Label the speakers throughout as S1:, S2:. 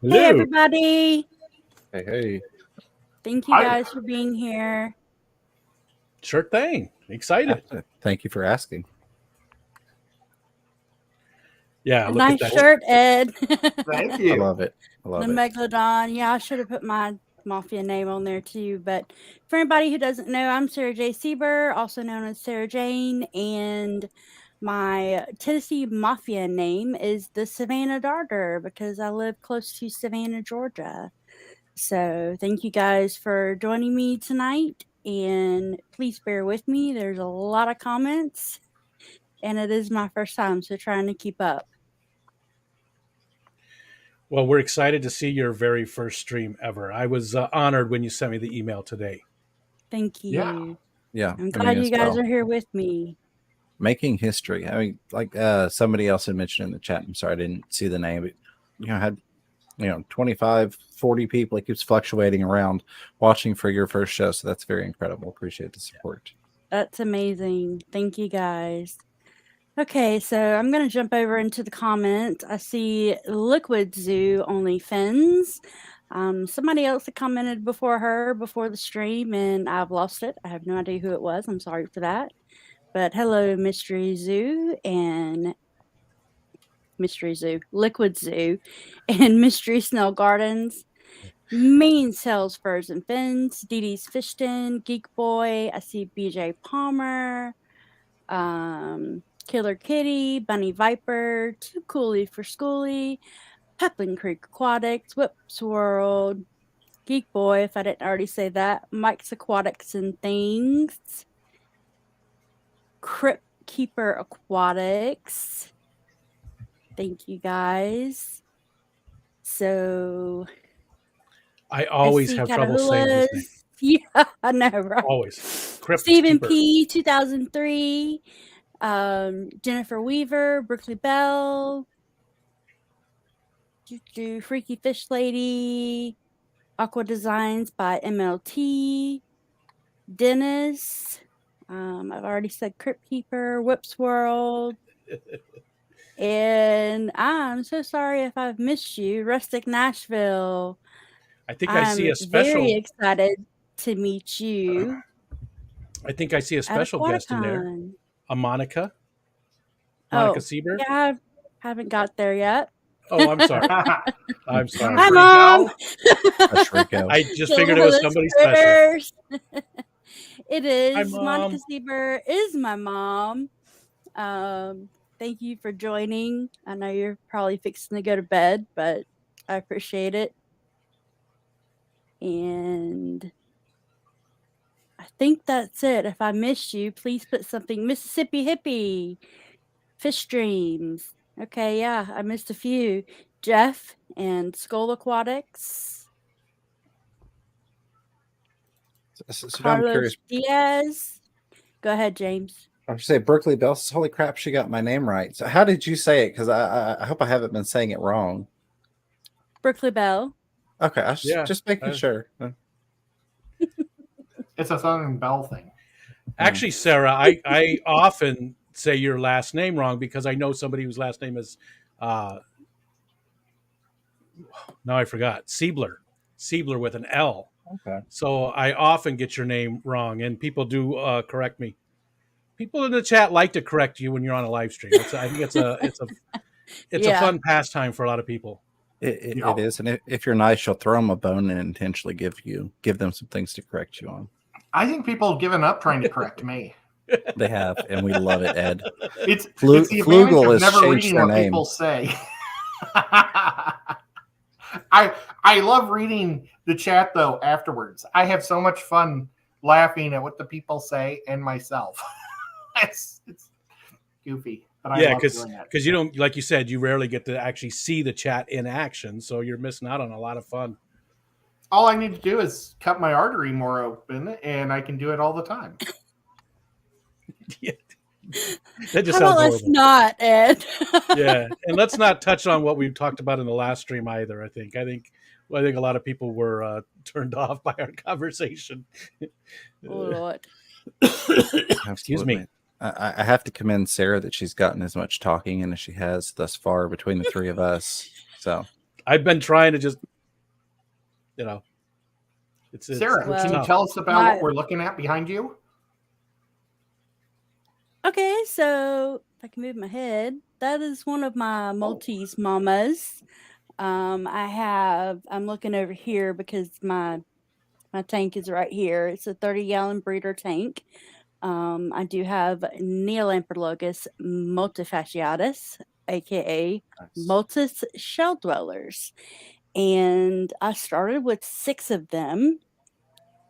S1: Hello.
S2: Hey, everybody.
S3: Hey.
S2: Thank you guys for being here.
S1: Sure thing. Excited.
S3: Thank you for asking.
S1: Yeah, look
S2: Nice
S1: at that
S2: shirt, Ed.
S4: Thank you.
S3: I love it.
S2: The Megalodon. Yeah, I should have put my Mafia name on there too. But for anybody who doesn't know, I'm Sarah J. Sieber, also known as Sarah Jane, and my Tennessee Mafia name is the Savannah Darter because I live close to Savannah, Georgia. So thank you guys for joining me tonight, and please bear with me. There's a lot of comments, and it is my first time, so trying to keep up.
S1: Well, we're excited to see your very first stream ever. I was honored when you sent me the email today.
S2: Thank you.
S3: Yeah.
S2: I'm glad you guys are here with me.
S3: Making history. I mean, like somebody else had mentioned in the chat. I'm sorry, I didn't see the name, but had 25, 40 people. It keeps fluctuating around watching for your first show. So that's very incredible. Appreciate the support.
S2: That's amazing. Thank you guys. Okay, so I'm going to jump over into the comments. I see Liquid Zoo only fins. Somebody else had commented before the stream, and I've lost it. I have no idea who it was. I'm sorry for that. But hello, Mystery Zoo, Liquid Zoo, and Mystery Snell Gardens. Main sells furs and fins. Dee Dee's Fishton, Geek Boy. I see BJ Palmer. Killer Kitty, Bunny Viper, Too Coolie for Schoolie, Peplin Creek Aquatics, Whips World, Geek Boy, if I didn't already say that, Mike's Aquatics and Things, Crypt Keeper Aquatics. Thank you guys. So
S1: I always have trouble saying his name.
S2: Yeah, I know, right?
S1: Always.
S2: Crypt Stephen Keeper. P. 2003. Jennifer Weaver, Brookley Bell, Freaky Fish Lady, Aqua Designs by MLT, Dennis. I've already said Crypt Keeper, Whips World, and I'm so sorry if I've missed you, Rustic Nashville.
S1: I think I see a special.
S2: Very excited to meet you.
S1: I think I see a special guest in there, a Monica Sieber.
S2: Yeah, I haven't got there yet.
S1: Oh, I'm sorry. I'm sorry.
S2: Hi, Mom.
S1: I just figured it was somebody special.
S2: It is.
S1: Hi, Mom.
S2: Monica Sieber is my mom. Thank you for joining. I know you're probably fixing to go to bed, but I appreciate it. And I think that's it. If I missed you, please put something. Mississippi Hippie. Fish Dreams. Okay, yeah, I missed a few. Jeff and Skull Aquatics.
S3: So
S2: Carlos
S3: I'm curious.
S2: Diaz. Go ahead, James.
S3: I would say Berkeley Bell says, holy crap, she got my name right. So how did you say it? Because I hope I haven't been saying it wrong.
S2: Berkeley Bell.
S3: Okay, I was just making sure.
S4: It's a Southern Bell thing.
S1: Actually, Sarah, I often say your last name wrong because I know somebody whose last name is now I forgot. Siebler with an L.
S3: Okay.
S1: So I often get your name wrong, and people do correct me. People in the chat like to correct you when you're on a live stream. I think it's a fun pastime for a lot of people.
S3: It is, and if you're nice, you'll throw them a bone and intentionally give them some things to correct you on.
S4: I think people have given up trying to correct me.
S3: They have, and we love it, Ed.
S4: It's the advantage
S3: Flugel
S4: of
S3: has
S4: never
S3: changed
S4: reading
S3: their
S4: what
S3: name.
S4: people say. I love reading the chat though afterwards. I have so much fun laughing at what the people say and myself. it's goofy, but I love doing that.
S1: Because you don't, like you said, you rarely get to actually see the chat in action, so you're missing out on a lot of fun.
S4: All I need to do is cut my artery more open, and I can do it all the time.
S1: Yeah. That just
S2: How
S1: sounds
S2: about let's not, Ed?
S1: Yeah, and let's not touch on what we talked about in the last stream either. I think a lot of people were turned off by our conversation.
S2: Oh, Lord.
S1: Excuse me.
S3: I have to commend Sarah that she's gotten as much talking in as she has thus far between the three of us. So
S1: I've been trying to just, you know,
S4: Sarah,
S1: it's
S4: can you
S1: tough.
S4: tell us about what we're looking at behind you?
S2: Okay, so if I can move my head, that is one of my Maltese mamas. I'm looking over here because my tank is right here. It's a 30-gallon breeder tank. I do have Neolamprologus multifasciatus, aka Maltus shell dwellers. And I started with 6 of them,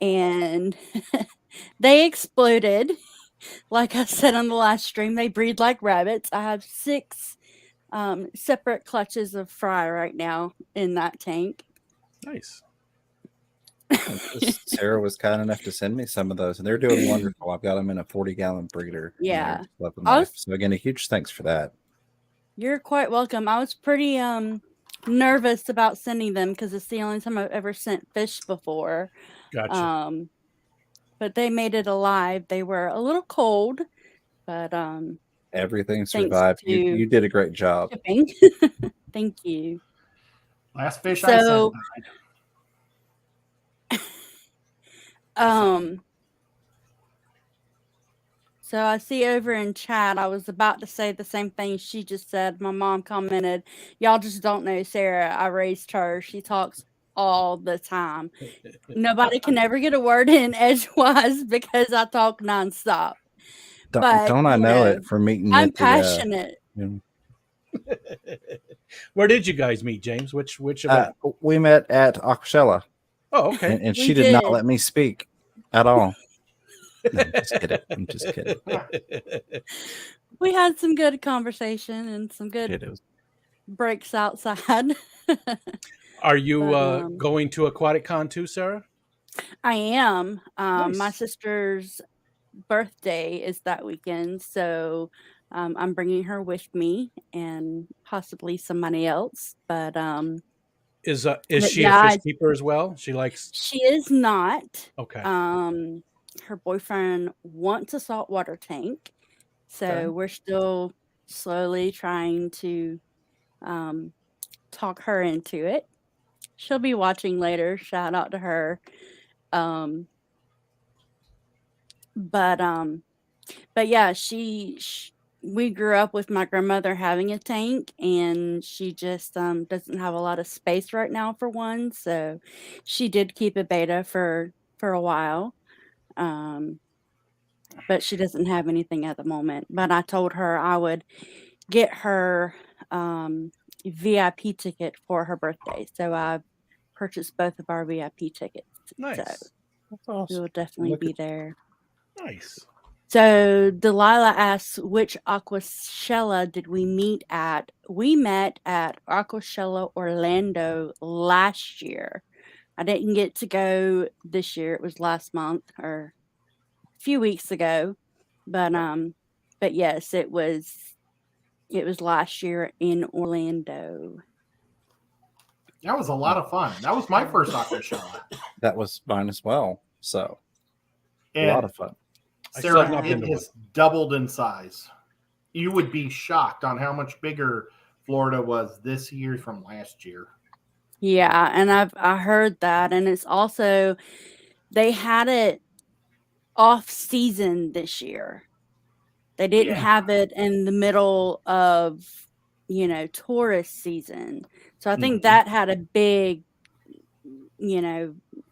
S2: and they exploded. Like I said on the last stream, they breed like rabbits. I have 6 separate clutches of fry right now in that tank.
S1: Nice.
S3: Sarah was kind enough to send me some of those, and they're doing wonderful. I've got them in a 40-gallon breeder.
S2: Yeah.
S3: So again, a huge thanks for that.
S2: You're quite welcome. I was pretty nervous about sending them because it's the only time I've ever sent fish before.
S1: Gotcha.
S2: But they made it alive. They were a little cold, but
S3: everything survived. You did a great job.
S2: Thank you.
S4: Last fish I sent died.
S2: So I see over in chat, I was about to say the same thing she just said. My mom commented, y'all just don't know Sarah. I raised her. She talks all the time. Nobody can ever get a word in edgewise because I talk nonstop.
S3: Don't I know it from meeting you?
S2: I'm passionate.
S1: Where did you guys meet, James? Which event?
S3: We met at Aquashella.
S1: Oh, okay.
S3: And she did not let me speak at all. No, I'm just kidding.
S2: We had some good conversation and some good breaks outside.
S1: Are you going to AquaticCon too, Sarah?
S2: I am.
S1: Nice.
S2: My sister's birthday is that weekend, so I'm bringing her with me and possibly somebody else. But
S1: is she a fish keeper as well? She
S2: is not.
S1: Okay.
S2: Her boyfriend wants a saltwater tank, so we're still slowly trying to talk her into it. She'll be watching later. Shout out to her. But yeah, we grew up with my grandmother having a tank, and she just doesn't have a lot of space right now for one. So she did keep a beta for a while. But she doesn't have anything at the moment. But I told her I would get her VIP ticket for her birthday. So I purchased both of our VIP tickets.
S1: Nice.
S2: So
S3: that's awesome.
S2: We will definitely be there.
S1: Nice.
S2: So Delilah asks, which Aquashella did we meet at? We met at Aquashella Orlando last year. I didn't get to go this year. It was last month or a few weeks ago. But yes, it was last year in Orlando.
S4: That was a lot of fun. That was my first Aquashella.
S3: That was mine as well. So a lot of fun.
S4: Sarah, it has doubled in size. You would be shocked on how much bigger Florida was this year from last year.
S2: Yeah, and I heard that, and it's also they had it off season this year. They didn't have it in the middle of, tourist season. So I think that had a big,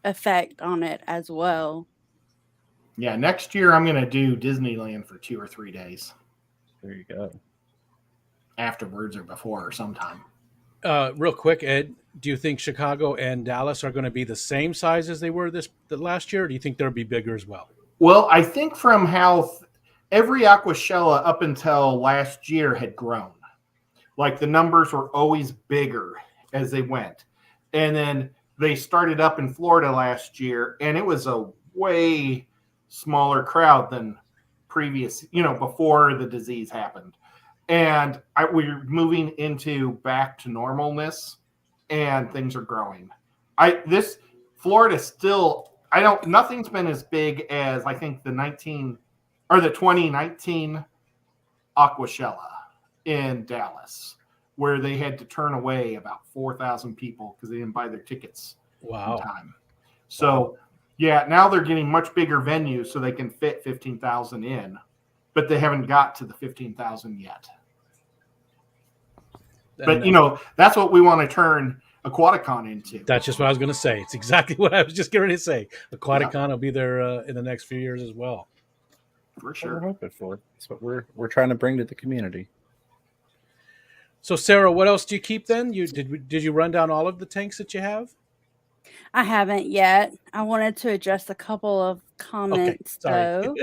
S2: effect on it as well.
S4: Yeah, next year I'm going to do Disneyland for 2 or 3 days.
S3: There you go.
S4: Afterwards or before or sometime.
S1: Real quick, Ed, do you think Chicago and Dallas are going to be the same size as they were the last year? Or do you think they'll be bigger as well?
S4: Well, I think from how every Aquashella up until last year had grown. Like the numbers were always bigger as they went. And then they started up in Florida last year, and it was a way smaller crowd than previous, before the disease happened. And we're moving into back to normalness, and things are growing. Florida still, nothing's been as big as I think the 2019 Aquashella in Dallas. where they had to turn away about 4,000 people because they didn't buy their tickets in
S1: Wow.
S4: time. So, yeah, now they're getting much bigger venues so they can fit 15,000 in, but they haven't got to the 15,000 yet. But, that's what we want to turn Aquaticon into.
S1: That's just what I was going to say. It's exactly what I was just getting ready to say. Aquaticon will be there in the next few years as well.
S4: For sure.
S3: We're hoping for. That's what we're trying to bring to the community.
S1: So, Sarah, what else do you keep then? Did you run down all of the tanks that you have?
S2: I haven't yet. I wanted to address a couple of comments, though.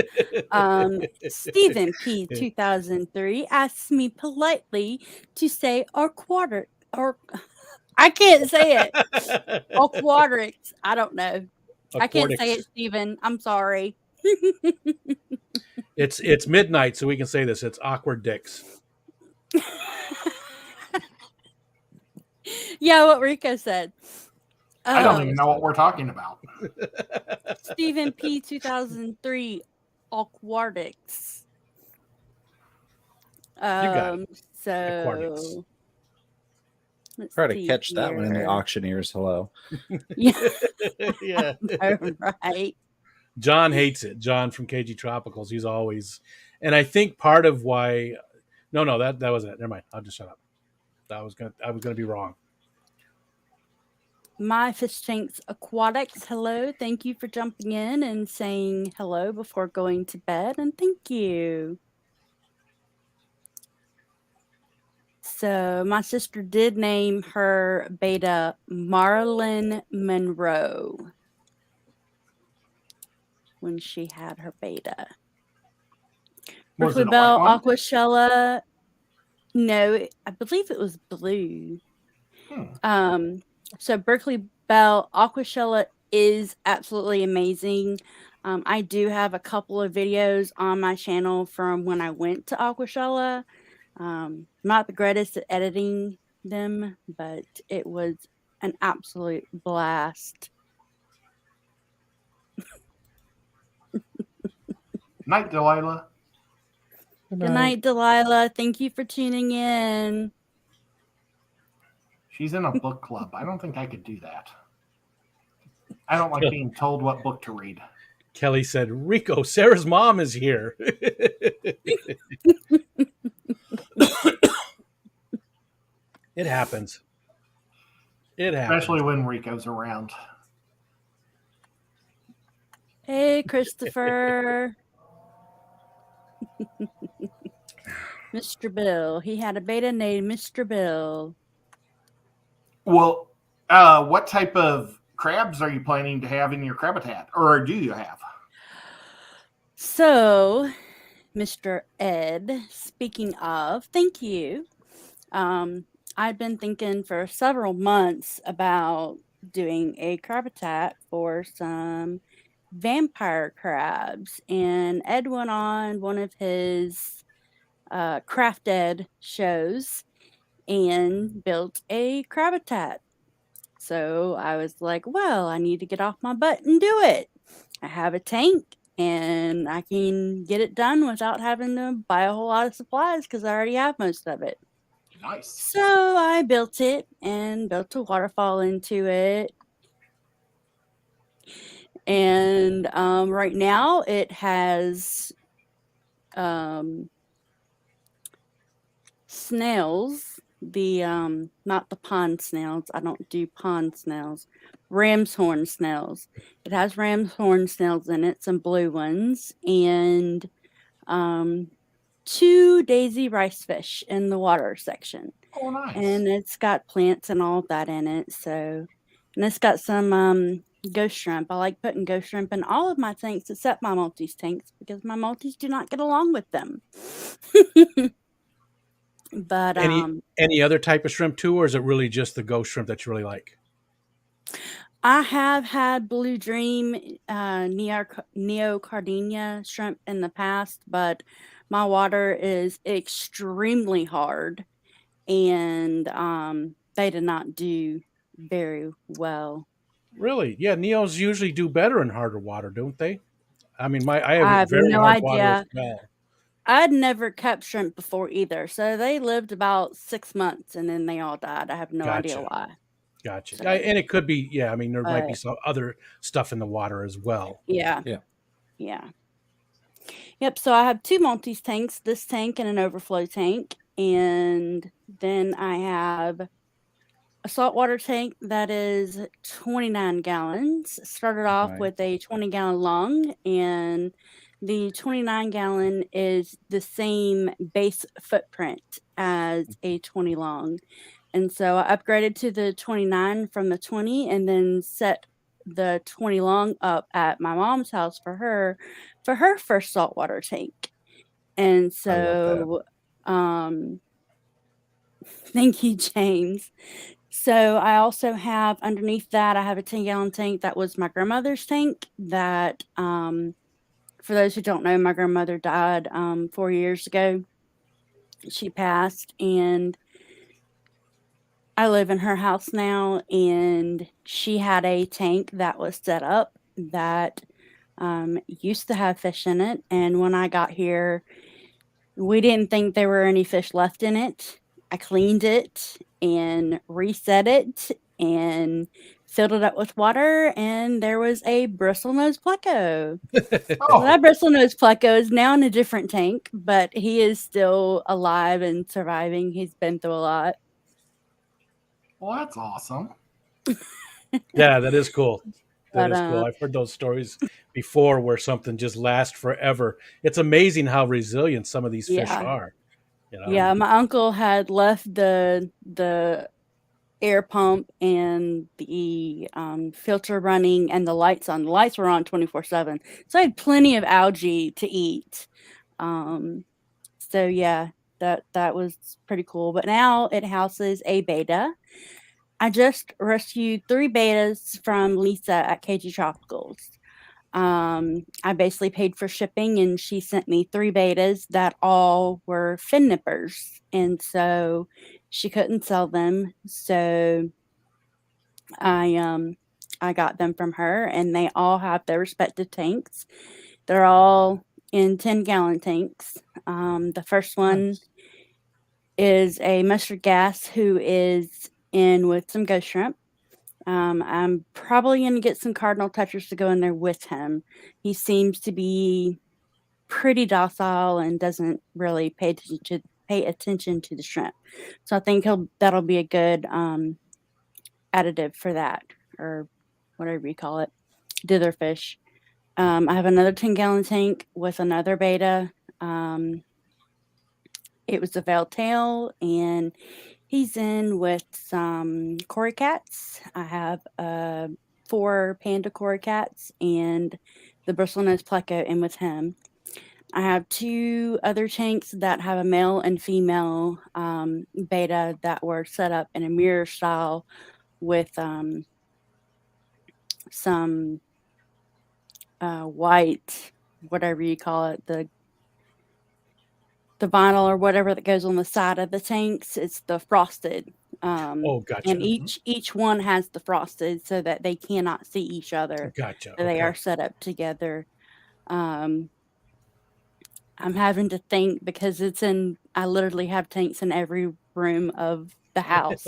S2: Stephen P. 2003 asked me politely to say I can't say it. Aquatics. I don't know. I can't say it, Stephen. I'm sorry.
S1: It's midnight, so we can say this. It's awkward dicks.
S2: Yeah, what Rico said.
S4: I don't even know what we're talking about.
S2: Stephen P. 2003 Aquatics.
S1: You got it.
S2: So
S1: Aquatics.
S3: Try to catch that one in the auctioneers. Hello.
S2: Yeah.
S1: Yeah.
S2: Right.
S1: John hates it. John from KG Tropicals. He's always, and I think part of why. No, that wasn't it. Never mind. I'll just shut up. I was gonna be wrong.
S2: My Fish Tanks Aquatics, hello. Thank you for jumping in and saying hello before going to bed, and thank you. So my sister did name her beta Marilyn Monroe when she had her beta. Berkeley Bell Aquashella. No, I believe it was blue. So Berkeley Bell Aquashella is absolutely amazing. I do have a couple of videos on my channel from when I went to Aquashella. Not the greatest at editing them, but it was an absolute blast.
S4: Night, Delilah.
S2: Good night, Delilah. Thank you for tuning in.
S4: She's in a book club. I don't think I could do that. I don't like being told what book to read.
S1: Kelly said, Rico, Sarah's mom is here. It happens. It happens.
S4: Especially when Rico's around.
S2: Hey, Christopher. Mr. Bill. He had a beta named Mr. Bill.
S4: Well, what type of crabs are you planning to have in your crabitat, or do you have?
S2: So, Mr. Ed, speaking of, thank you. I've been thinking for several months about doing a crabitat for some vampire crabs, and Ed went on one of his Craft Ed shows and built a crabitat. So I was like, well, I need to get off my butt and do it. I have a tank and I can get it done without having to buy a whole lot of supplies because I already have most of it.
S4: Nice.
S2: So I built it and built a waterfall into it. And right now it has snails, not the pond snails. I don't do pond snails. Ram's horn snails. It has ram's horn snails in it, some blue ones, and 2 daisy rice fish in the water section.
S4: Oh, nice.
S2: And it's got plants and all of that in it. So, and it's got some ghost shrimp. I like putting ghost shrimp in all of my tanks except my multis tanks because my multis do not get along with them. But
S1: any other type of shrimp too, or is it really just the ghost shrimp that you really like?
S2: I have had Blue Dream neocardinia shrimp in the past, but my water is extremely hard and they did not do very well.
S1: Really? Yeah, neos usually do better in harder water, don't they? I mean, I have very
S2: no
S1: hard
S2: idea.
S1: water as well.
S2: I'd never kept shrimp before either. So they lived about 6 months and then they all died. I have no idea
S1: Gotcha.
S2: why.
S1: Gotcha.
S2: So,
S1: And it could be, yeah. I mean, there might be
S2: but
S1: some other stuff in the water as well.
S2: yeah.
S3: Yeah.
S2: Yeah. Yep. So I have 2 Maltese tanks, this tank and an overflow tank. And then I have a saltwater tank that is 29 gallons. Started off
S3: Nice.
S2: with a 20-gallon long, and the 29-gallon is the same base footprint as a 20 long. And so I upgraded to the 29 from the 20 and then set the 20 long up at my mom's house for her first saltwater tank. And
S3: I love that.
S2: so thank you, James. So I also have underneath that, I have a 10-gallon tank that was my grandmother's tank that, for those who don't know, my grandmother died 4 years ago. She passed, and I live in her house now, and she had a tank that was set up that used to have fish in it. And when I got here, we didn't think there were any fish left in it. I cleaned it and reset it and filled it up with water, and there was a bristlenose pleco. Well, that bristlenose pleco is now in a different tank, but he is still alive and surviving. He's been through a lot.
S4: Well, that's awesome.
S1: Yeah, that is cool. That
S2: But
S1: is cool. I've heard those stories before where something just lasts forever. It's amazing how resilient some of these fish
S2: yeah,
S1: are. You know?
S2: yeah. My uncle had left the air pump and the filter running and the lights on. The lights were on 24/7, so I had plenty of algae to eat. So yeah, that was pretty cool. But now it houses a beta. I just rescued 3 betas from Lisa at KG Tropicals. I basically paid for shipping, and she sent me 3 betas that all were fin nippers, and so she couldn't sell them. So I got them from her, and they all have their respective tanks. They're all in 10-gallon tanks. The first one
S1: Nice.
S2: is a mustard gas who is in with some ghost shrimp. I'm probably going to get some cardinal touchers to go in there with him. He seems to be pretty docile and doesn't really pay attention to the shrimp. So I think that'll be a good additive for that, or whatever you call it, ditherfish. I have another 10-gallon tank with another beta. It was a veiled tail, and he's in with some cory cats. I have 4 panda cory cats and the bristlenose pleco in with him. I have 2 other tanks that have a male and female beta that were set up in a mirror style with some white, whatever you call it, the vinyl or whatever that goes on the side of the tanks. It's the frosted.
S1: Oh, gotcha.
S2: And each one has the frosted so that they cannot see each other.
S1: Gotcha.
S2: So they are set up together. I'm having to think because I literally have tanks in every room of the house.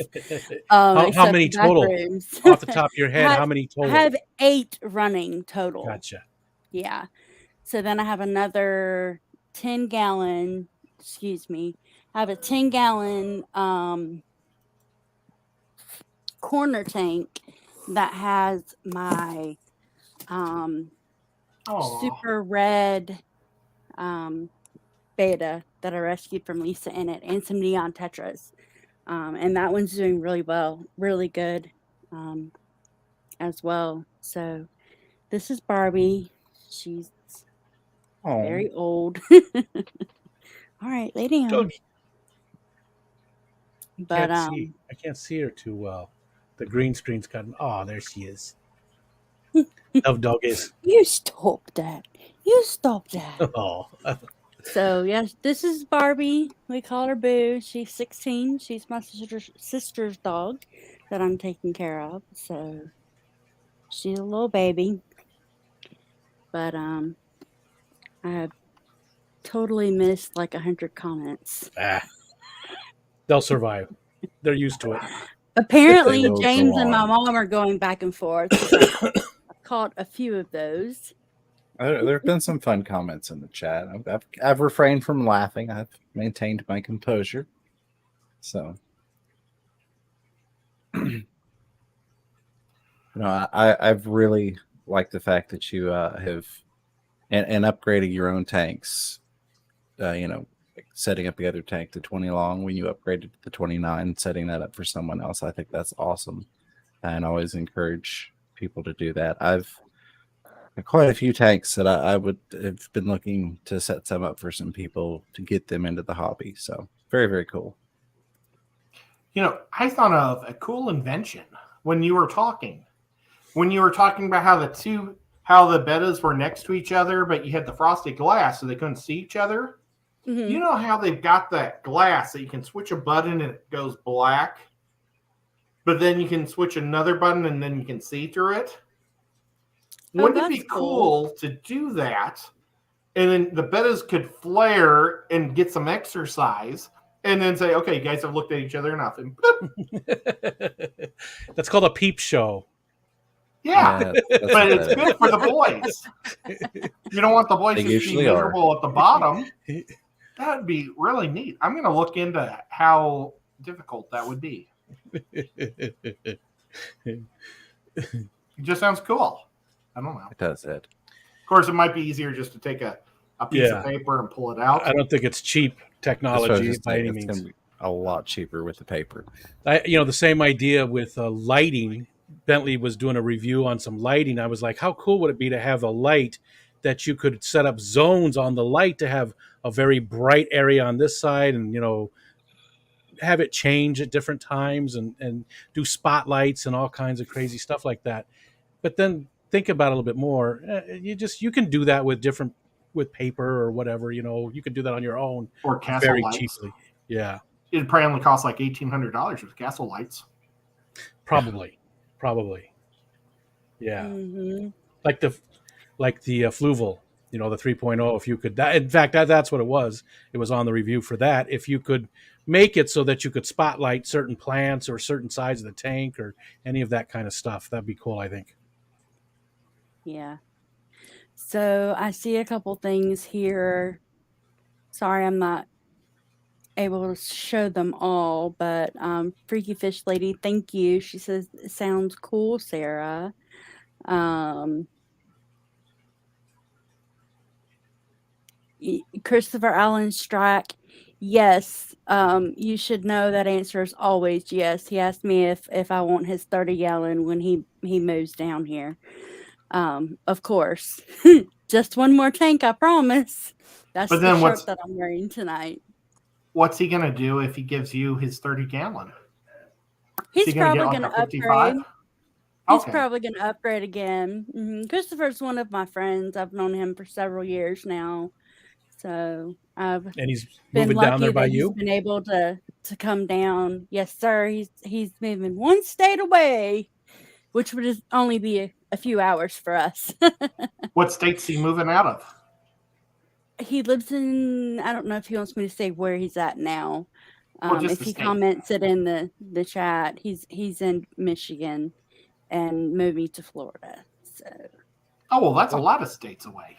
S1: How
S2: Except
S1: many
S2: the
S1: total?
S2: bathrooms.
S1: Off the top of your head, how many
S2: I
S1: total?
S2: have 8 running total.
S1: Gotcha.
S2: Yeah. So then I have another 10-gallon, excuse me. I have a 10-gallon corner tank that has my super red beta that I rescued from Lisa in it, and some neon tetras. And that one's doing really well, really good as well. So this is Barbie. She's very old. All right, lay down. But
S1: I can't see her too well. The green screen's got. Oh, there she is. Love dog is.
S2: You stop that. You stop that.
S1: Oh.
S2: So yes, this is Barbie. We call her Boo. She's 16. She's my sister's dog that I'm taking care of. So she's a little baby. But I have totally missed like 100 comments.
S1: They'll survive. They're used to it.
S2: Apparently,
S3: will
S2: James
S3: go
S2: and my
S3: on.
S2: mom are going back and forth. 'Cause I caught a few of those.
S3: There have been some fun comments in the chat. I've refrained from laughing. I've maintained my composure. So, I've really liked the fact that you have and upgrading your own tanks. Setting up the other tank to 20 long when you upgraded to the 29, setting that up for someone else. I think that's awesome, and I always encourage people to do that. I've quite a few tanks that I would have been looking to set some up for some people to get them into the hobby. So very, very cool.
S4: I thought of a cool invention when you were talking about how the betas were next to each other, but you had the frosted glass so they couldn't see each other.
S2: Mhm.
S4: You know how they've got that glass that you can switch a button and it goes black, but then you can switch another button and then you can see through it? Wouldn't it be
S2: that's cool.
S4: cool to do that? And then the betas could flare and get some exercise and then say, okay, you guys have looked at each other enough. And boop.
S1: That's called a peep show.
S4: Yeah, but it's good for the boys. You don't want the boys to be miserable at the bottom. That would be really neat. I'm going to look into how difficult that would be. It just sounds cool. I don't know.
S3: It does it.
S4: Of course, it might be easier just to take a piece of paper and pull it out.
S1: I don't think it's cheap technology by any means.
S3: It's going to be a lot cheaper with the paper.
S1: The same idea with lighting. Bentley was doing a review on some lighting. I was like, how cool would it be to have a light that you could set up zones on the light to have a very bright area on this side and, have it change at different times and do spotlights and all kinds of crazy stuff like that. But then think about it a little bit more. You can do that with paper or whatever, you can do that on your own
S4: or castle
S1: very
S4: lights.
S1: Cheaply. Yeah.
S4: It'd probably only cost like $1,800 with castle lights.
S1: Probably. Yeah.
S2: Mm-hmm.
S1: Like the Fluval, the 3.0, if you could, in fact, that's what it was. It was on the review for that. If you could make it so that you could spotlight certain plants or certain sides of the tank or any of that kind of stuff, that'd be cool, I think.
S2: Yeah. So I see a couple things here. Sorry, I'm not able to show them all, but Freaky Fish Lady, thank you. She says, it sounds cool, Sarah. Christopher Allen Strike, yes. You should know that answer is always yes. He asked me if I want his 30-gallon when he moves down here. Of course. Just one more tank, I promise. That's the shirt that I'm wearing tonight.
S4: What's he gonna do if he gives you his 30-gallon?
S2: He's probably gonna upgrade. He's probably gonna upgrade again. Mm-hmm. Christopher's one of my friends. I've known him for several years now. So and
S1: he's
S2: been
S1: moving
S2: lucky
S1: down there by you.
S2: He's been able to come down. Yes, sir. He's moving one state away, which would only be a few hours for us.
S4: What state's he moving out of?
S2: He lives in. I don't know if he wants me to say where he's at now. If he comments it in the chat, he's in Michigan and moving to Florida. So.
S4: Oh well, that's a lot of states away.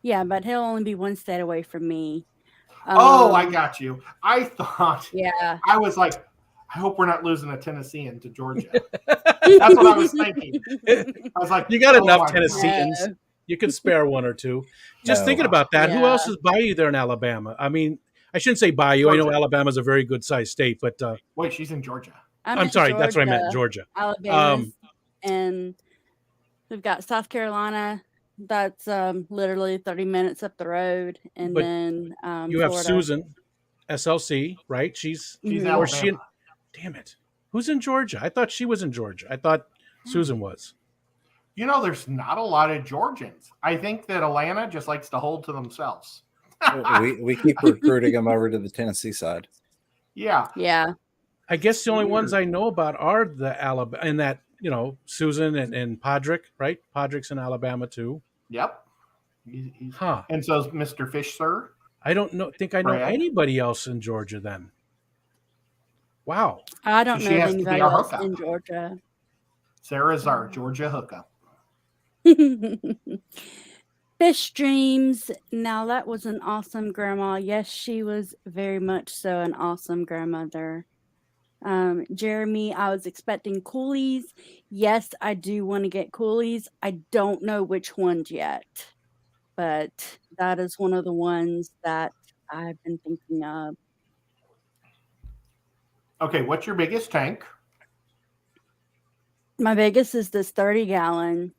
S2: Yeah, but he'll only be one state away from me.
S4: I got you. I thought.
S2: Yeah.
S4: I was like, I hope we're not losing a Tennessean to Georgia. That's what I was thinking. I was like,
S1: you got enough Tennesseans. No. You can spare one or two. Just thinking about that. Yeah. Who else is by you there in Alabama? I mean, I shouldn't say by you. Georgia. I know Alabama's a very good sized state, but
S4: wait, she's in Georgia.
S1: I'm sorry, Georgia, that's what I meant. Georgia,
S2: Alabama, and we've got South Carolina. That's literally 30 minutes up the road, and then
S1: you have Florida. Susan, SLC, right? She's
S4: Alabama.
S1: Damn it, who's in Georgia? I thought she was in Georgia. I thought Susan was.
S4: There's not a lot of Georgians. I think that Atlanta just likes to hold to themselves.
S3: we keep recruiting them over to the Tennessee side.
S4: Yeah.
S2: Yeah.
S1: I guess the only ones I know about are the Alabama, and that Susan and Podrick, right? Podrick's in Alabama too.
S4: Yep.
S1: Huh.
S4: And so's Mr. Fish Sir.
S1: I don't think I know
S4: Brad.
S1: anybody else in Georgia then. Wow.
S2: I don't
S4: She
S2: know of
S4: has to be
S2: anybody
S4: our
S2: else
S4: hookup.
S2: in Georgia.
S4: Sarah's our Georgia hookup.
S2: Fish Dreams. Now that was an awesome grandma. Yes, she was very much so an awesome grandmother. Jeremy, I was expecting coolies. Yes, I do want to get coolies. I don't know which ones yet, but that is one of the ones that I've been thinking of.
S4: Okay, what's your biggest tank?
S2: My biggest is this 30-gallon.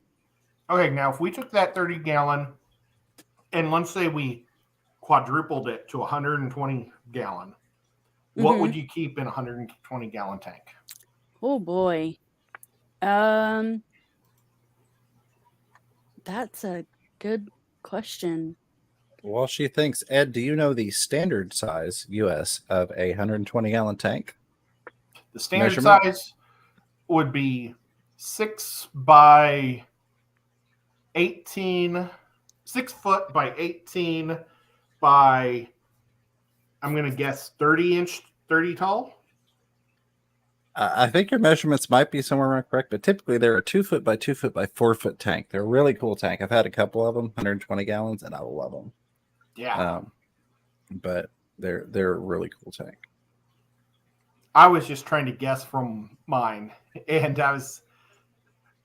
S4: Okay, now if we took that 30-gallon and let's say we quadrupled it to 120 gallon, what would you keep in a 120-gallon tank?
S2: Oh boy. That's a good question.
S3: While she thinks, Ed, do you know the standard size US of a 120-gallon tank?
S4: The standard
S3: Measurement?
S4: size would be 6 by 18, 6 foot by 18 by, I'm going to guess 30 tall.
S3: I think your measurements might be somewhere around correct, but typically they're a 2 foot by 2 foot by 4 foot tank. They're a really cool tank. I've had a couple of them, 120 gallons, and I love them.
S4: Yeah.
S3: But they're a really cool tank.
S4: I was just trying to guess from mine, and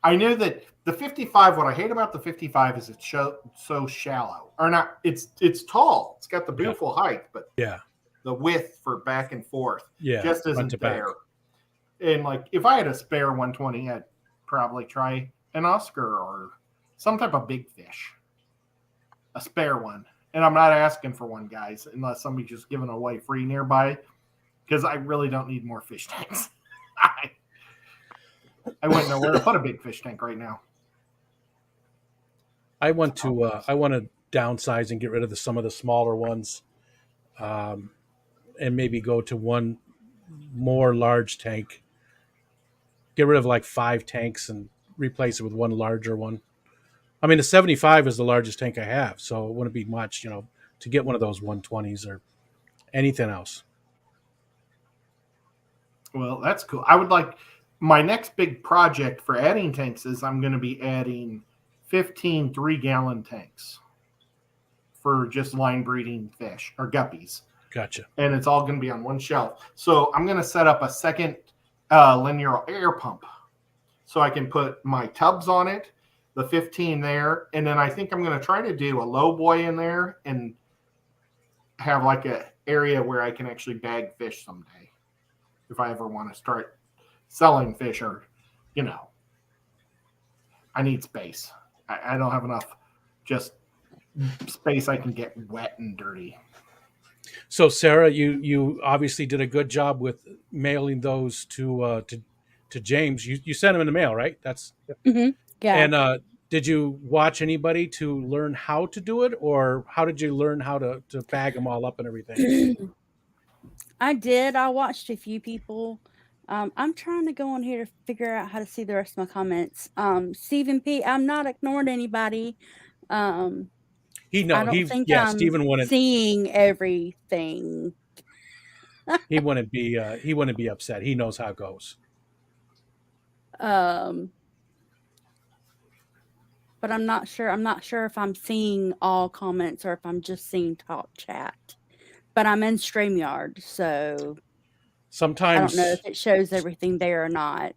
S4: I knew that the 55. What I hate about the 55 is it's so shallow, or not. It's tall. It's got the beautiful height, but the width for back and forth just isn't there. And like, if I had a spare 120, I'd probably try an Oscar or some type of big fish, a spare one. And I'm not asking for one, guys, unless somebody's just giving it away free nearby, because I really don't need more fish tanks. I wouldn't know where to put a big fish tank right now.
S1: I want to downsize and get rid of some of the smaller ones, and maybe go to one more large tank. Get rid of like 5 tanks and replace it with one larger one. I mean, the 75 is the largest tank I have, so it wouldn't be much, to get one of those 120s or anything else.
S4: Well, that's cool. I would like, my next big project for adding tanks is I'm going to be adding 15 3-gallon tanks for just line breeding fish or guppies.
S1: Gotcha.
S4: And it's all going to be on one shelf. So I'm going to set up a second linear air pump so I can put my tubs on it, the 15 there, and then I think I'm going to try to do a low boy in there and have like a area where I can actually bag fish someday if I ever want to start selling fish, or I need space. I don't have enough just space I can get wet and dirty.
S1: So Sarah, you obviously did a good job with mailing those to James. You sent them in the mail, right? That's
S2: Yeah.
S1: And did you watch anybody to learn how to do it, or how did you learn how to bag them all up and everything?
S2: I did. I watched a few people. I'm trying to go on here to figure out how to see the rest of my comments. Stephen P. I'm not ignoring anybody. I don't think I'm
S1: Stephen wouldn't.
S2: seeing everything.
S1: He wouldn't be upset. He knows how it goes.
S2: But I'm not sure. I'm not sure if I'm seeing all comments or if I'm just seeing talk chat. But I'm in StreamYard, so
S1: sometimes
S2: I don't know if it shows everything there or not.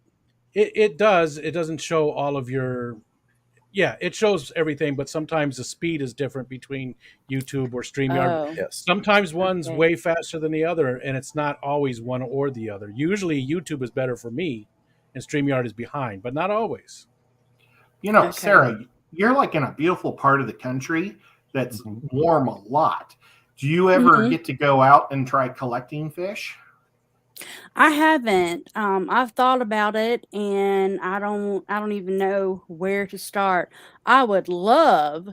S1: It does. It doesn't show all of your. Yeah, it shows everything, but sometimes the speed is different between YouTube or StreamYard.
S2: Oh,
S3: Yes.
S1: Sometimes one's
S2: okay.
S1: way faster than the other, and it's not always one or the other. Usually YouTube is better for me, and StreamYard is behind, but not always.
S2: Okay.
S4: Sarah, you're like in a beautiful part of the country that's warm a lot. Do you ever get to go out and try collecting fish?
S2: I haven't. I've thought about it, and I don't even know where to start. I would love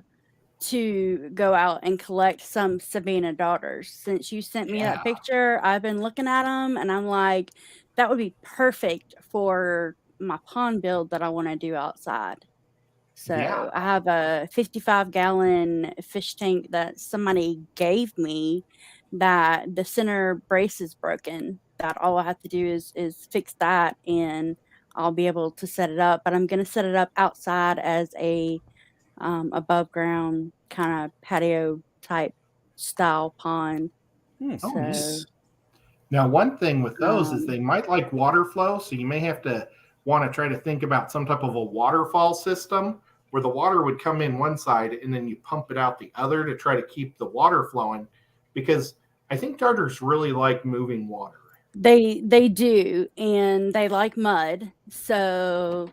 S2: to go out and collect some Savannah daughters. Since you sent me that picture, I've been looking at them, and I'm like, that would be perfect for my pond build that I want to do outside. So
S4: Yeah.
S2: I have a 55-gallon fish tank that somebody gave me that the center brace is broken. That all I have to do is fix that and I'll be able to set it up. But I'm going to set it up outside as a above ground kind of patio type style pond.
S1: Hmm.
S4: Oh,
S2: So
S4: nice. Now, one thing with those is they might like water flow, so you may have to want to try to think about some type of a waterfall system where the water would come in one side and then you pump it out the other to try to keep the water flowing, because I think darters really like moving water.
S2: they do, and they like mud. So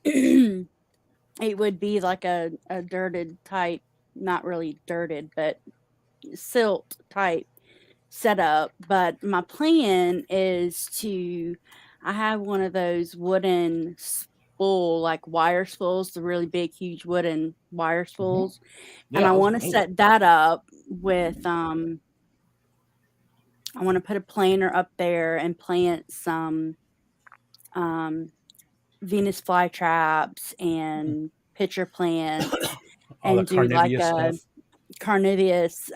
S2: it would be like a dirted type, not really dirted, but silt type setup. But my plan is to, I have one of those wooden spool, like wire spools, the really big, huge wooden wire spools. And
S4: Yeah,
S2: I
S4: those
S2: want
S4: are
S2: to
S4: neat.
S2: set that up with, I want to put a planter up there and plant some Venus flytraps and pitcher plants
S1: All the
S2: and do like
S1: carnivorous
S2: a
S1: stuff.
S2: carnivorous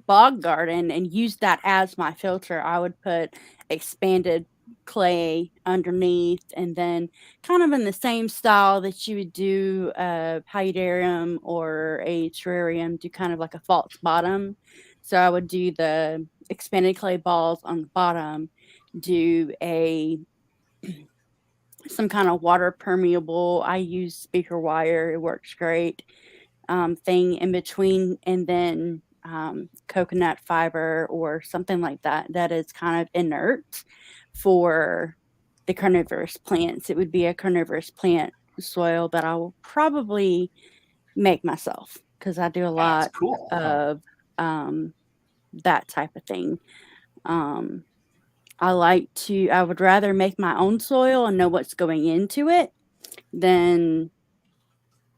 S2: bog garden and use that as my filter. I would put expanded clay underneath, and then kind of in the same style that you would do a pyoidarium or a terrarium, do kind of like a false bottom. So I would do the expanded clay balls on the bottom, do a some kind of water permeable. I use speaker wire; it works great. Thing in between, and then coconut fiber or something like that that is kind of inert for the carnivorous plants. It would be a carnivorous plant soil that I will probably make myself because I do a
S4: That's
S2: lot
S4: cool.
S2: of that type of thing. Um, I would rather make my own soil and know what's going into it than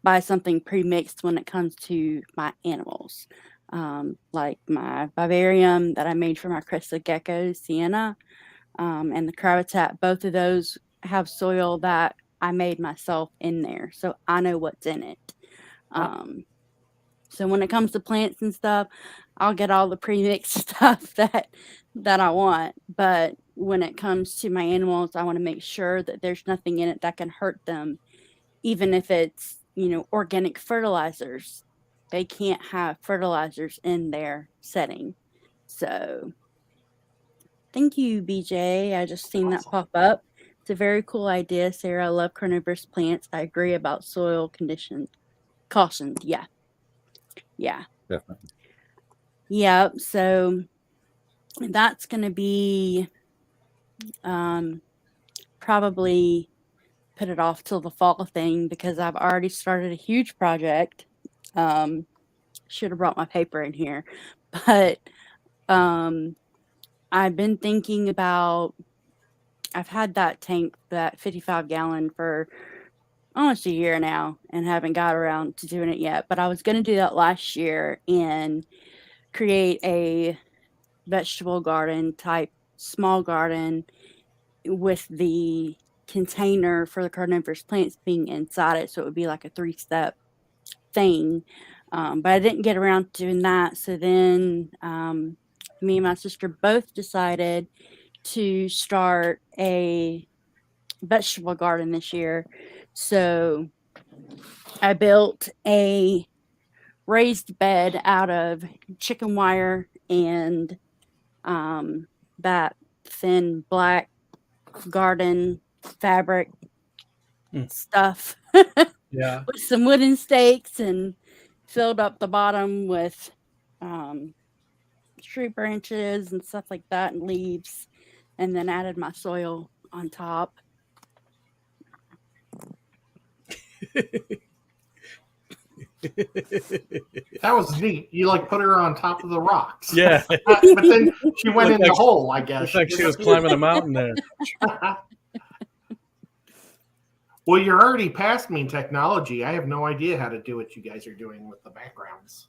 S2: buy something pre-mixed when it comes to my animals. Like my vivarium that I made for my crested geckos, Sienna, and the Cravatat, both of those have soil that I made myself in there. So I know what's in it. So when it comes to plants and stuff, I'll get all the pre-mixed stuff that I want. But when it comes to my animals, I want to make sure that there's nothing in it that can hurt them, even if it's, organic fertilizers. They can't have fertilizers in their setting. So thank you, BJ. I just seen that
S4: Awesome.
S2: pop up. It's a very cool idea, Sarah. I love carnivorous plants. I agree about soil conditions. Cautions. Yeah. Yeah.
S3: Definitely.
S2: Yeah. So that's going to be probably put it off till the fall thing because I've already started a huge project. Should have brought my paper in here, but I've been thinking about, I've had that tank, that 55-gallon for almost a year now and haven't got around to doing it yet. But I was going to do that last year and create a vegetable garden type small garden with the container for the carnivorous plants being inside it. So it would be like a 3-step thing. But I didn't get around to doing that. So then me and my sister both decided to start a vegetable garden this year. So I built a raised bed out of chicken wire and that thin black garden fabric stuff
S1: Yeah.
S2: with some wooden stakes and filled up the bottom with tree branches and stuff like that and leaves, and then added my soil on top.
S4: That was neat. You like put her on top of the rocks.
S1: Yeah.
S4: But then she went in the hole, I guess.
S1: Looks like she was climbing a mountain there.
S4: Well, you're already past me in technology. I have no idea how to do what you guys are doing with the backgrounds.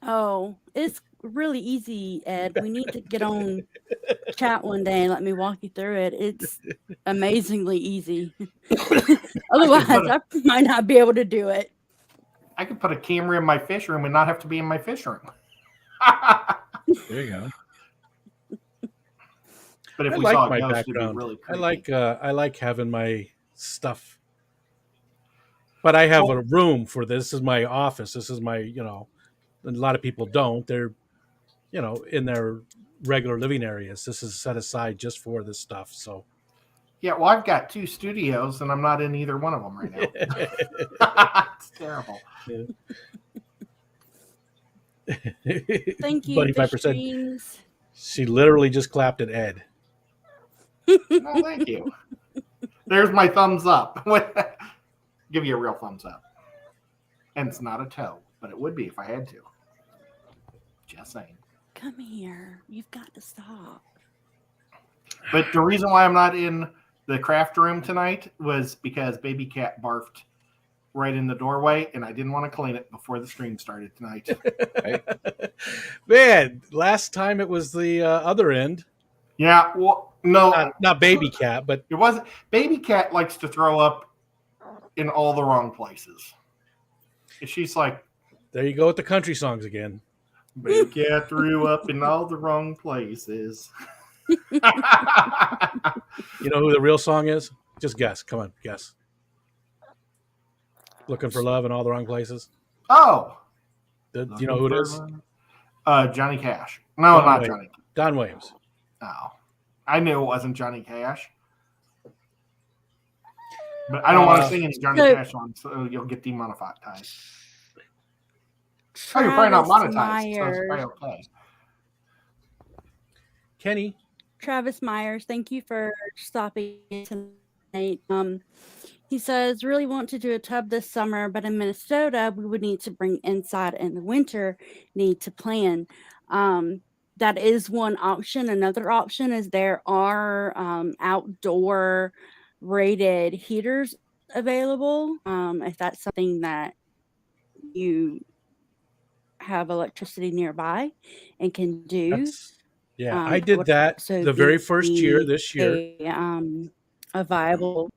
S2: Oh, it's really easy, Ed. We need to get on chat one day and let me walk you through it. It's amazingly easy. Otherwise, I might not be able to do it.
S4: I could put a camera in my fish room and not have to be in my fish room.
S3: There you go.
S4: But if
S1: I
S4: we
S1: like
S4: saw a
S1: my
S4: ghost, it'd be
S1: background.
S4: really creepy.
S1: I like having my stuff. But I have a room for this. This is my office. This is my, a lot of people don't. They're, in their regular living areas. This is set aside just for this stuff. So
S4: Yeah, well, I've got 2 studios, and I'm not in either one of them right now. It's terrible.
S2: Thank you,
S1: Bunny
S2: fish
S1: 5%.
S2: dreams.
S1: She literally just clapped at Ed.
S4: No, thank you. There's my thumbs up. Give you a real thumbs up. And it's not a toe, but it would be if I had to. Just saying.
S2: Come here. You've got to stop.
S4: But the reason why I'm not in the craft room tonight was because baby cat barfed right in the doorway, and I didn't want to clean it before the stream started tonight.
S1: Man, last time it was the other end.
S4: Yeah, well, no.
S1: Not baby cat, but
S4: It wasn't. Baby cat likes to throw up in all the wrong places. She's like,
S1: there you go with the country songs again.
S4: baby cat threw up in all the wrong places.
S1: You know who the real song is? Just guess. Come on, guess. Looking for love in all the wrong places.
S4: Oh.
S1: Do you know who it is?
S4: Johnny Cash. No,
S1: Don
S4: not
S1: Williams.
S4: Johnny.
S1: Don Williams.
S4: Oh. I knew it wasn't Johnny Cash. But I don't want to sing any Johnny Cash songs, so you'll get demonetized. Oh, you're probably not monetized, so it's probably okay.
S1: Kenny.
S2: Travis Myers, thank you for stopping tonight. He says, really want to do a tub this summer, but in Minnesota, we would need to bring inside in the winter, need to plan. That is one option. Another option is there are outdoor rated heaters available. If that's something that you have electricity nearby and can do.
S1: I did that the very first year this year.
S2: A viable.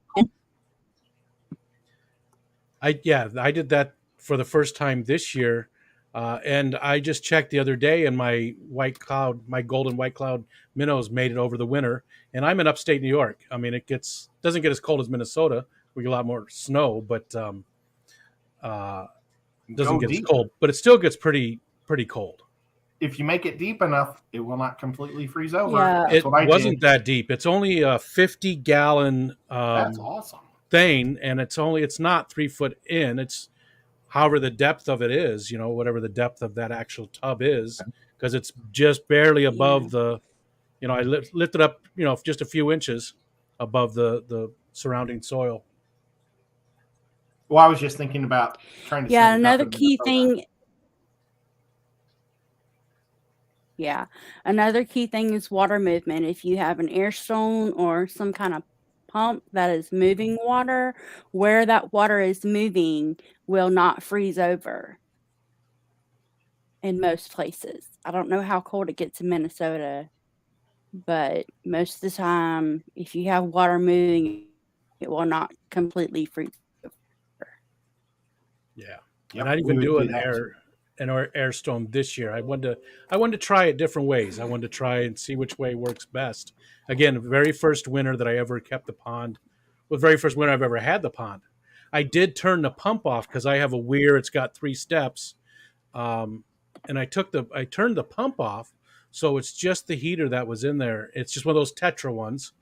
S1: I did that for the first time this year. And I just checked the other day, and my golden white cloud minnows made it over the winter. And I'm in upstate New York. I mean, doesn't get as cold as Minnesota. We get a lot more snow, but doesn't get as cold. But it still gets pretty cold.
S4: If you make it deep enough, it will not completely freeze over.
S2: Yeah.
S1: It wasn't that deep. It's only a 50-gallon
S4: that's awesome
S1: thing, and it's not 3 foot in. It's however the depth of it is, whatever the depth of that actual tub is, because it's just barely above the, I lifted up, just a few inches above the surrounding soil.
S4: Well, I was just thinking about trying to.
S2: Yeah, another key thing. Yeah, another key thing is water movement. If you have an air stone or some kind of pump that is moving water, where that water is moving will not freeze over in most places. I don't know how cold it gets in Minnesota, but most of the time, if you have water moving, it will not completely freeze over.
S1: Yeah, and I didn't even do an air stone this year. I wanted to try it different ways. I wanted to try and see which way works best. Again, the very first winter that I ever kept the pond, the very first winter I've ever had the pond. I did turn the pump off because I have a weir. It's got 3 steps, and I turned the pump off, so it's just the heater that was in there. It's just one of those Tetra ones.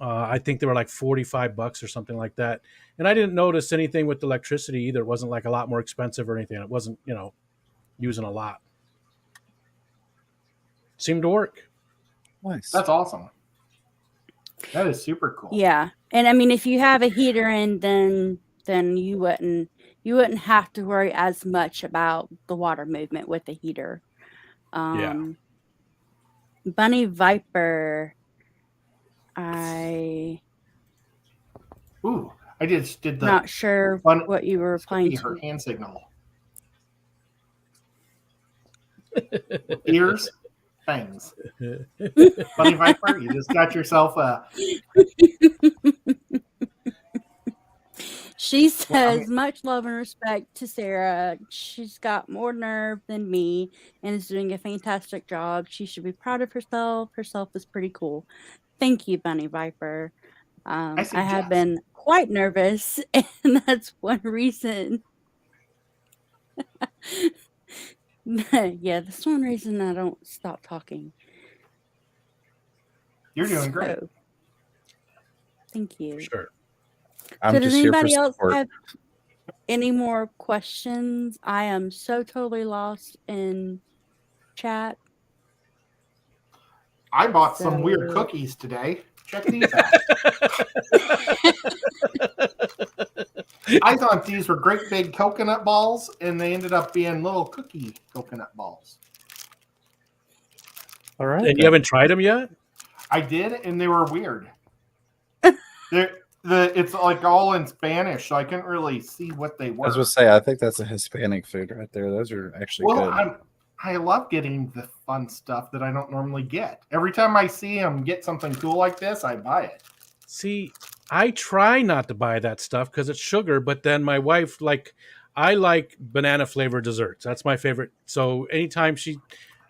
S1: I think they were like $45 or something like that. And I didn't notice anything with the electricity either. It wasn't like a lot more expensive or anything. It wasn't, using a lot. Seemed to work.
S3: Nice.
S4: That's awesome. That is super cool.
S2: Yeah, and I mean, if you have a heater in, then you wouldn't have to worry as much about the water movement with the heater. Bunny Viper. I
S4: just did the.
S2: Not sure what you were replying
S4: her
S2: to.
S4: hand signal. Ears. Bangs. Bunny Viper, you just got yourself a.
S2: She says, much love and respect to Sarah. She's got more nerve than me and is doing a fantastic job. She should be proud of herself. Herself is pretty cool. Thank you, Bunny Viper. I have been quite nervous, and that's one reason. Yeah, that's one reason I don't stop talking.
S4: You're doing great.
S2: Thank you.
S1: Sure.
S3: I'm
S2: does
S3: just here for
S2: anybody else
S3: support.
S2: have any more questions? I am so totally lost in chat.
S4: I bought some weird cookies today. Check these out. I thought these were great big coconut balls, and they ended up being little cookie coconut balls.
S3: All right.
S1: And you haven't tried them yet?
S4: I did, and they were weird. It's like all in Spanish, so I couldn't really see what they were.
S3: I was going to say, I think that's a Hispanic food right there. Those are actually good.
S4: I love getting the fun stuff that I don't normally get. Every time I see them get something cool like this, I buy it.
S1: See, I try not to buy that stuff because it's sugar, but then my wife, I like banana flavored desserts. That's my favorite. So anytime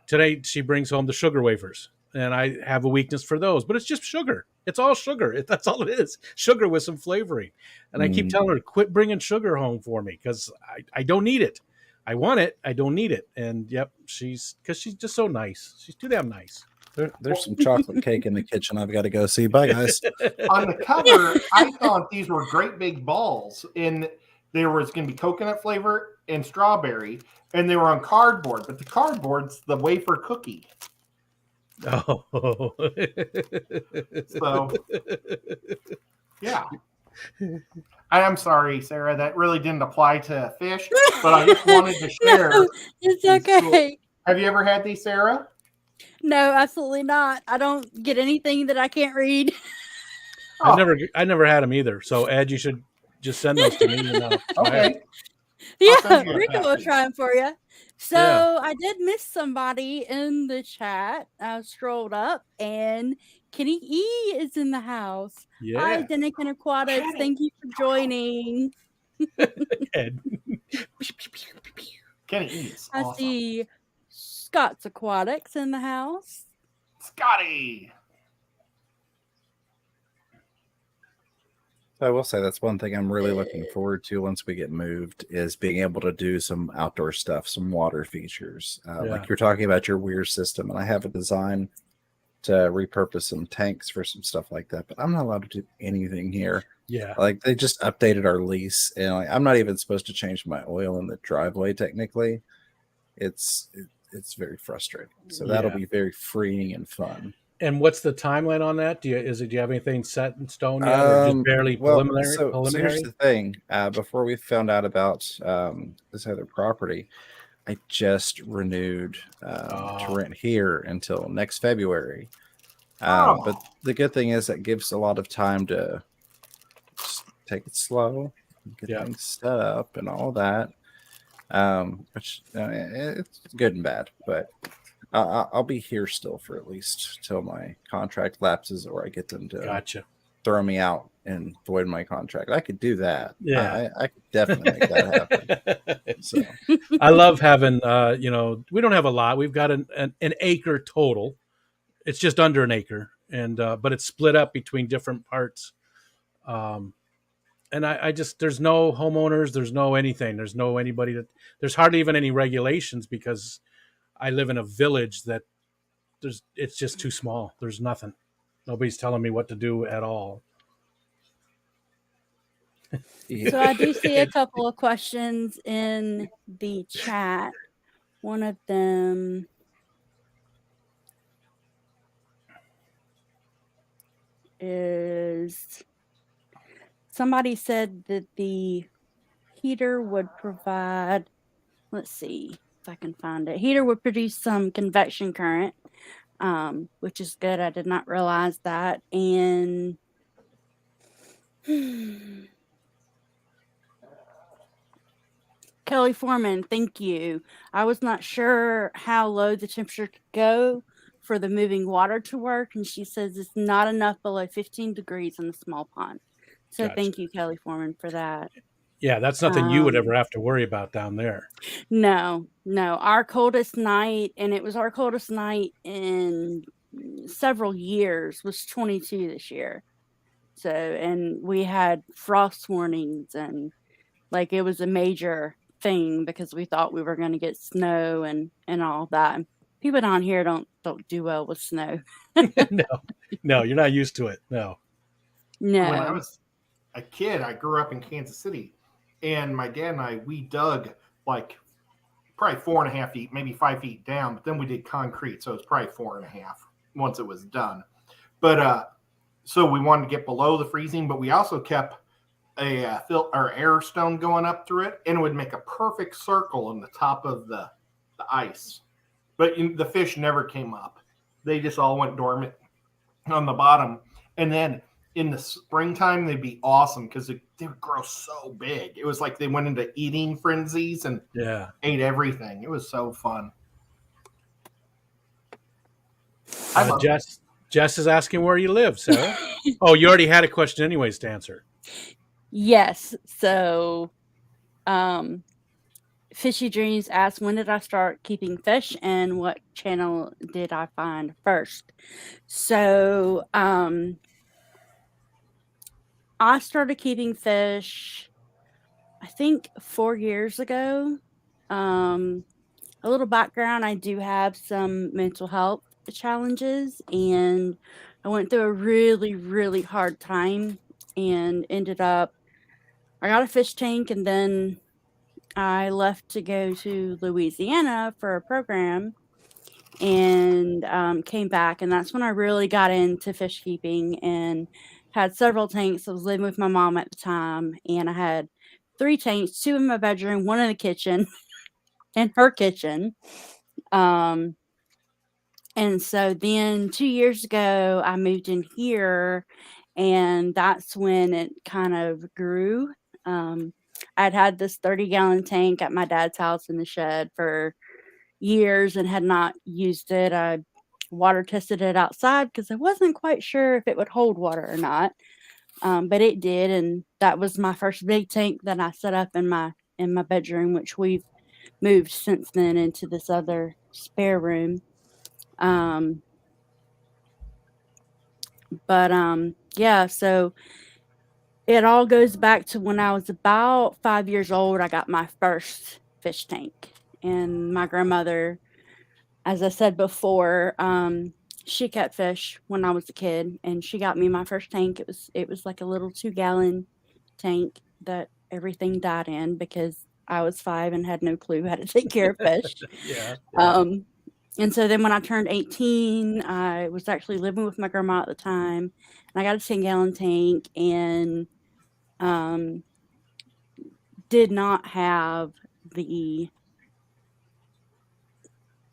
S1: today she brings home the sugar wafers, and I have a weakness for those, but it's just sugar. It's all sugar. That's all it is. Sugar with some flavoring. And I keep telling her, quit bringing sugar home for me because I don't need it. I want it. I don't need it. And yep, because she's just so nice. She's too damn nice.
S3: There's some chocolate cake in the kitchen. I've got to go see. Bye, guys.
S4: On the cover, I thought these were great big balls, and there was going to be coconut flavor and strawberry, and they were on cardboard. But the cardboard's the wafer cookie.
S1: Oh,
S4: so yeah. I'm sorry, Sarah. That really didn't apply to fish, but I just wanted to share.
S2: No, it's okay.
S4: Cool. Have you ever had these, Sarah?
S2: No, absolutely not. I don't get anything that I can't read.
S1: I never had them either. So Ed, you should just send those to me.
S4: Okay.
S2: Yeah, Rika will try them for you. So I did miss somebody in the chat. I scrolled up, and Kenny E is in the house.
S1: Yeah.
S2: Hi, Denikin Aquatics. Thank you for joining.
S1: Ed.
S4: Kenny E is awesome.
S2: I see Scott's Aquatics in the house.
S4: Scotty.
S3: I will say that's one thing I'm really looking forward to once we get moved is being able to do some outdoor stuff, some water features. Like you're talking about your weir system, and I have a design to repurpose some tanks for some stuff like that, but I'm not allowed to do anything here.
S1: Yeah.
S3: Like they just updated our lease, and I'm not even supposed to change my oil in the driveway technically. It's very frustrating. So that'll be very freeing and fun.
S1: And what's the timeline on that? Do you have anything set in stone yet, or just barely preliminary?
S3: So here's the thing. Before we found out about this other property, I just renewed to rent here until next February. But the good thing is that gives a lot of time to just take it slow, get things set up, and all that. Which it's good and bad, but I'll be here still for at least till my contract lapses, or I get them to throw me out and void my contract. I could do that.
S1: Yeah,
S3: I could definitely make that happen. So
S1: I love having. We don't have a lot. We've got an acre total. It's just under an acre, and but it's split up between different parts. And I just, there's no homeowners, there's no anything, there's hardly even any regulations because I live in a village that it's just too small. There's nothing. Nobody's telling me what to do at all.
S2: So I do see a couple of questions in the chat. One of them is somebody said that the heater would provide, let's see if I can find it. Heater would produce some convection current, which is good. I did not realize that. And Kelly Foreman, thank you. I was not sure how low the temperature could go for the moving water to work, and she says it's not enough below 15 degrees in the small pond. So
S1: Gotcha.
S2: thank you, Kelly Foreman, for that.
S1: Yeah, that's nothing you would
S2: Um,
S1: ever have to worry about down there.
S2: No, our coldest night, and it was our coldest night in several years, was 22 this year. So, and we had frost warnings, and like it was a major thing because we thought we were going to get snow and all that. And people down here don't do well with snow.
S1: No, you're not used to it. No.
S4: When I
S2: No.
S4: was a kid, I grew up in Kansas City, and my dad and I, we dug like probably 4.5 feet, maybe 5 feet down, but then we did concrete, so it was probably 4.5 once it was done. But so we wanted to get below the freezing, but we also kept a air stone going up through it, and it would make a perfect circle on the top of the ice. But the fish never came up; they just all went dormant on the bottom. And then in the springtime, they'd be awesome because they would grow so big. It was like they went into eating frenzies and ate everything. It was so fun.
S1: Jess is asking where you live, Sarah. Oh, you already had a question anyways to answer.
S2: Yes. So, Fishy Dreams asked, when did I start keeping fish and what channel did I find first? So, I started keeping fish, I think 4 years ago. A little background, I do have some mental health challenges, and I went through a really, really hard time and ended up, I got a fish tank, and then I left to go to Louisiana for a program and came back. And that's when I really got into fish keeping and had several tanks. I was living with my mom at the time, and I had 3 tanks, 2 in my bedroom, 1 in the kitchen, in her kitchen. And so then 2 years ago, I moved in here, and that's when it kind of grew. I'd had this 30-gallon tank at my dad's house in the shed for years and had not used it. I water tested it outside because I wasn't quite sure if it would hold water or not. But it did, and that was my first big tank that I set up in my bedroom, which we've moved since then into this other spare room. Yeah, so it all goes back to when I was about 5 years old. I got my first fish tank, and my grandmother, as I said before, she kept fish when I was a kid, and she got me my first tank. It was like a little 2-gallon tank that everything died in because I was 5 and had no clue how to take care of fish.
S1: Yeah.
S2: And so then when I turned 18, I was actually living with my grandma at the time, and I got a 10-gallon tank, and did not have the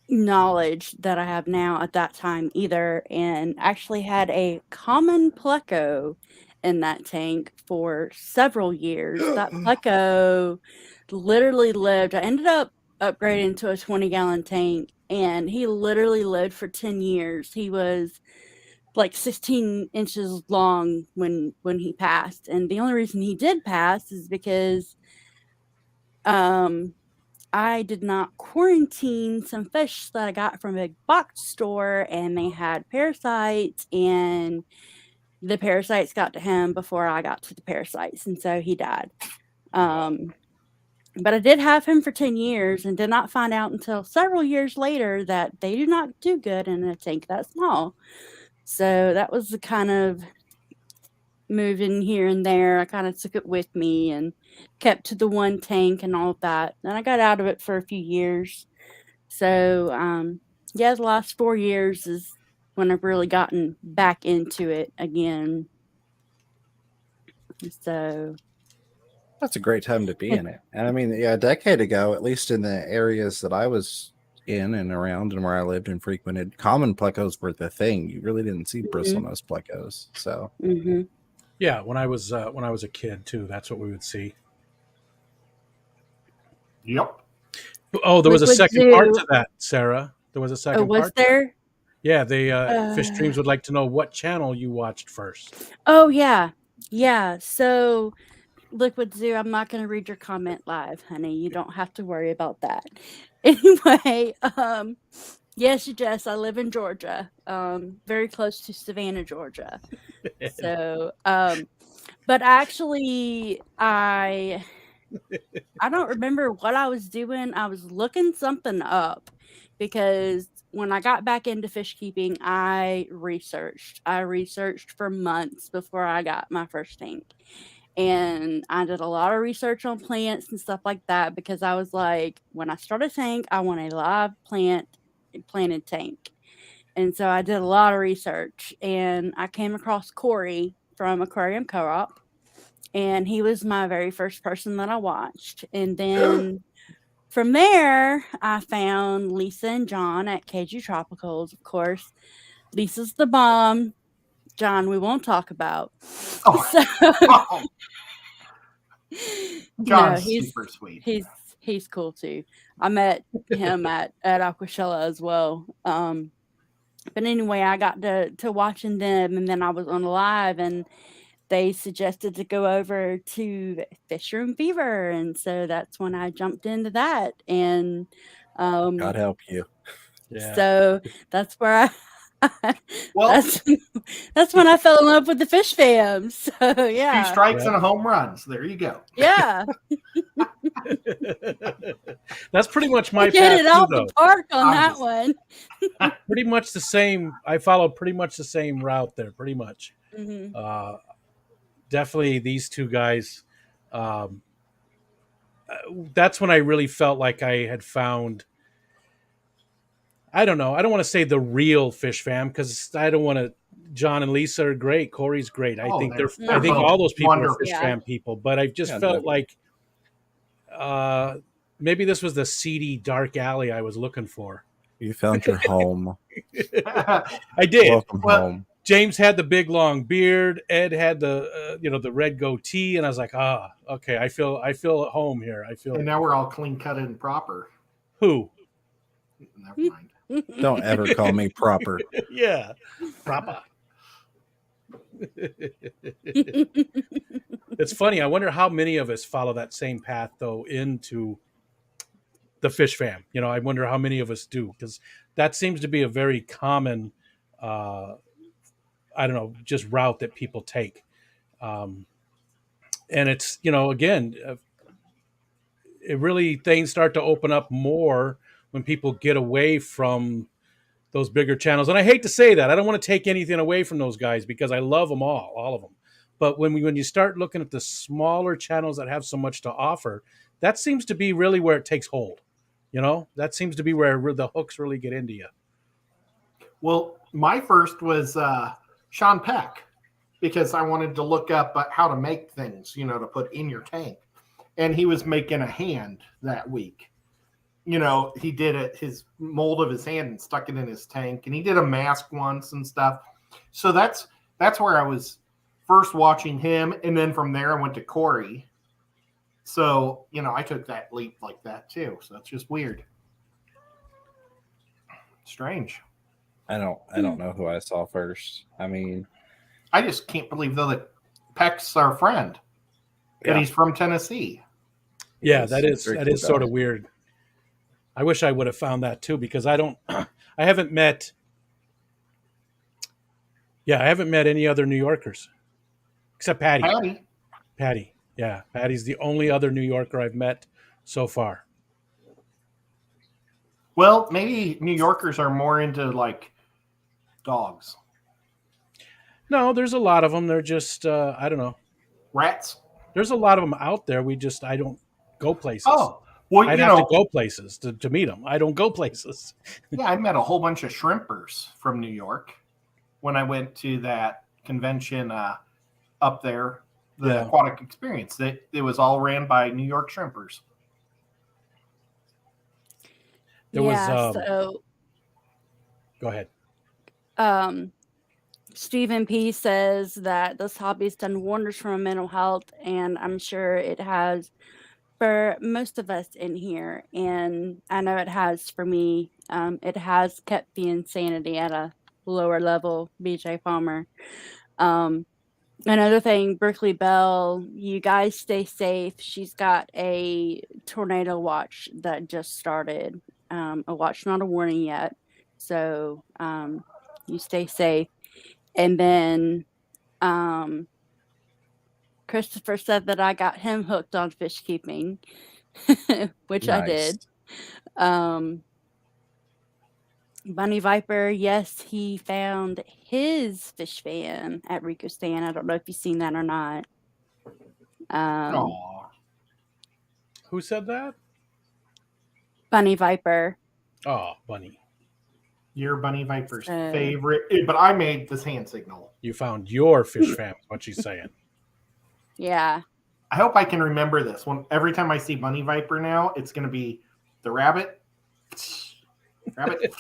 S2: knowledge that I have now at that time either, and actually had a common pleco in that tank for several years. That pleco literally lived, I ended up upgrading to a 20-gallon tank, and he literally lived for 10 years. He was like 16 inches long when he passed, and the only reason he did pass is because I did not quarantine some fish that I got from a big box store, and they had parasites, and the parasites got to him before I got to the parasites, and so he died. But I did have him for 10 years and did not find out until several years later that they do not do good in a tank that small. So that was the kind of moving here and there. I kind of took it with me and kept to the one tank and all of that. Then I got out of it for a few years. So, yeah, the last 4 years is when I've really gotten back into it again. So
S3: that's a great time to be in it. And I mean, yeah, a decade ago, at least in the areas that I was in and around and where I lived and frequented, common plecos were the thing. You really didn't see bristlenose plecos. So
S1: yeah, when I was a kid too, that's what we would see.
S4: Yep.
S1: Oh, there was a second part to that, Sarah. There was a second part.
S2: Was there?
S1: Yeah, they Fish Streams would like to know what channel you watched first.
S2: Oh yeah. Yeah. So Liquid Zoo, I'm not going to read your comment live, honey. You don't have to worry about that. Anyway, yes, Jess, I live in Georgia, very close to Savannah, Georgia. So, but actually, I don't remember what I was doing. I was looking something up because when I got back into fish keeping, I researched. I researched for months before I got my first tank. And I did a lot of research on plants and stuff like that because I was like, when I start a tank, I want a live planted tank. And so I did a lot of research and I came across Corey from Aquarium Co-op, and he was my very first person that I watched. And then from there, I found Lisa and John at KG Tropicals. Of course, Lisa's the bomb. John, we won't talk about.
S4: Oh.
S2: So,
S4: Oh,
S2: no,
S4: John's super sweet.
S2: He's cool too. I met him at Aquashella as well. But anyway, I got to watching them, and then I was on live, and they suggested to go over to Fish Room Fever, and so that's when I jumped into that. And
S3: God help you.
S1: Yeah.
S2: so that's where
S4: Well,
S2: that's when I fell in love with the fish fam. So yeah,
S4: 2 strikes
S1: Yeah.
S4: and a home run. So there you go.
S2: yeah,
S1: That's pretty much my
S2: hit
S1: path
S2: it
S1: too,
S2: out
S1: though.
S2: the park on
S4: I'm
S2: that
S4: just-
S2: one.
S1: Pretty much the same. I follow pretty much the same route there. Pretty much.
S2: Mhm.
S1: Definitely these two guys. That's when I really felt like I had found. I don't know. I don't want to say the real fish fam because I don't want to. John and Lisa are great. Corey's great. I
S4: Oh,
S1: think
S4: they're
S1: I think
S2: both
S1: all those people
S4: wonderful.
S1: are fish
S2: Yeah.
S1: fam people. But I just
S3: Yeah,
S1: felt
S3: definitely.
S1: like maybe this was the seedy dark alley I was looking for.
S3: You found your home.
S1: I did.
S3: Welcome
S4: Well,
S3: home.
S1: James had the big long beard. Ed had the the red goatee, and I was like, okay, I feel at home here. I feel
S4: and now we're all clean cut and proper.
S1: who?
S4: Never mind.
S3: Don't ever call me proper.
S1: Yeah, proper. It's funny. I wonder how many of us follow that same path though into the fish fam. I wonder how many of us do because that seems to be a very common, I don't know, just route that people take. And it's again, it really things start to open up more when people get away from those bigger channels. And I hate to say that. I don't want to take anything away from those guys because I love them all of them. But when you start looking at the smaller channels that have so much to offer, that seems to be really where it takes hold. That seems to be where the hooks really get into you.
S4: Well, my first was Sean Peck because I wanted to look up how to make things, to put in your tank. And he was making a hand that week. He did his mold of his hand and stuck it in his tank, and he did a mask once and stuff. So that's where I was first watching him, and then from there I went to Corey. So I took that leap like that too. So it's just weird, strange.
S3: I don't know who I saw first. I mean,
S4: I just can't believe though that Peck's our friend. That
S3: Yeah.
S4: he's from Tennessee.
S1: Yeah,
S3: Yes,
S1: that is
S3: very
S1: that
S3: cool
S1: is sort
S3: guy.
S1: of weird. I wish I would have found that too because I haven't met any other New Yorkers except Patty.
S4: Patty.
S1: Yeah, Patty's the only other New Yorker I've met so far.
S4: Well, maybe New Yorkers are more into like dogs,
S1: No, there's a lot of them. They're just I don't know.
S4: rats.
S1: There's a lot of them out there. I don't go places.
S4: Oh, well,
S1: I'd have to go places to meet them. I don't go places.
S4: yeah, I met a whole bunch of shrimpers from New York when I went to that convention up there, the
S1: Yeah.
S4: Aquatic Experience. It was all ran by New York shrimpers.
S1: There was,
S2: so
S1: Go ahead.
S2: Stephen P says that this hobby's done wonders for my mental health, and I'm sure it has for most of us in here, and I know it has for me. It has kept the insanity at a lower level, BJ Palmer. Another thing, Berkeley Bell, you guys stay safe. She's got a tornado watch that just started. A watch, not a warning yet. So you stay safe. And then Christopher said that I got him hooked on fish keeping, which I did. Bunny Viper, yes, he found his fish fan at Rico Stan. I don't know if you've seen that or not.
S4: Aw.
S1: Who said that?
S2: Bunny Viper.
S1: Oh, Bunny.
S4: You're Bunny Viper's favorite. But I made this hand signal.
S1: You found your fish fan, is what she's saying.
S2: Yeah.
S4: I hope I can remember this one. Every time I see Bunny Viper now, it's going to be the rabbit. Rabbit.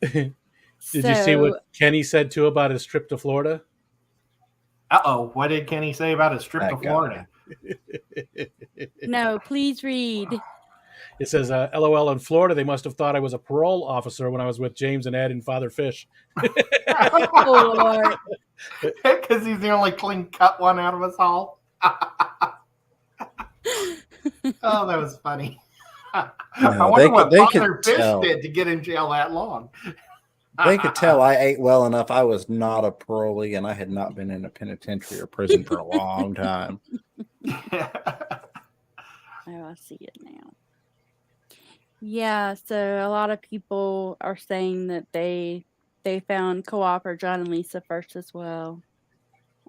S1: Did you see what Kenny said too about his trip to Florida?
S4: Uh-oh. What did Kenny say about his trip to Florida?
S2: No, please read.
S1: It says, LOL, in Florida, they must have thought I was a parole officer when I was with James and Ed and Father Fish.
S2: Because
S4: he's the only clean cut one out of us all. Oh, that was funny. I wonder what Father Fish did to get in jail that long.
S3: They could tell I ate well enough. I was not a parolee, and I had not been in a penitentiary or prison for a long time.
S2: Oh, I see it now. Yeah, so a lot of people are saying that they found Co-op or John and Lisa first as well.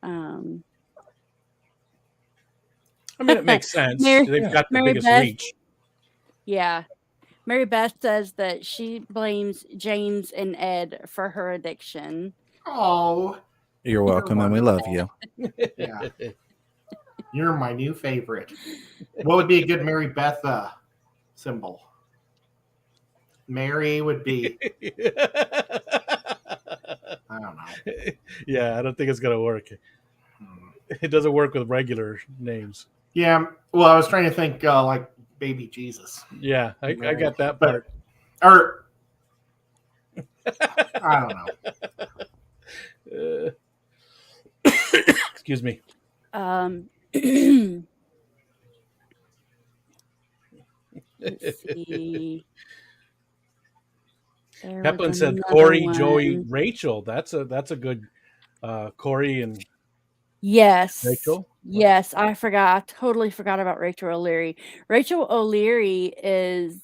S1: I mean, it makes sense. They've got the biggest reach.
S2: Yeah. Mary Beth says that she blames James and Ed for her addiction.
S4: Oh.
S3: You're welcome, and we love you.
S4: Yeah. You're my new favorite. What would be a good Mary Beth symbol? Mary would be... I don't know.
S1: Yeah, I don't think it's going to work. It doesn't work with regular names.
S4: Yeah, well, I was trying to think like baby Jesus.
S1: Yeah, I got that part.
S4: Or I don't
S1: know. Excuse me.
S2: Let's see.
S1: Peplin said Corey, Joey, Rachel. That's a good Corey and Rachel.
S2: Yes, I forgot. I totally forgot about Rachel O'Leary. Rachel O'Leary is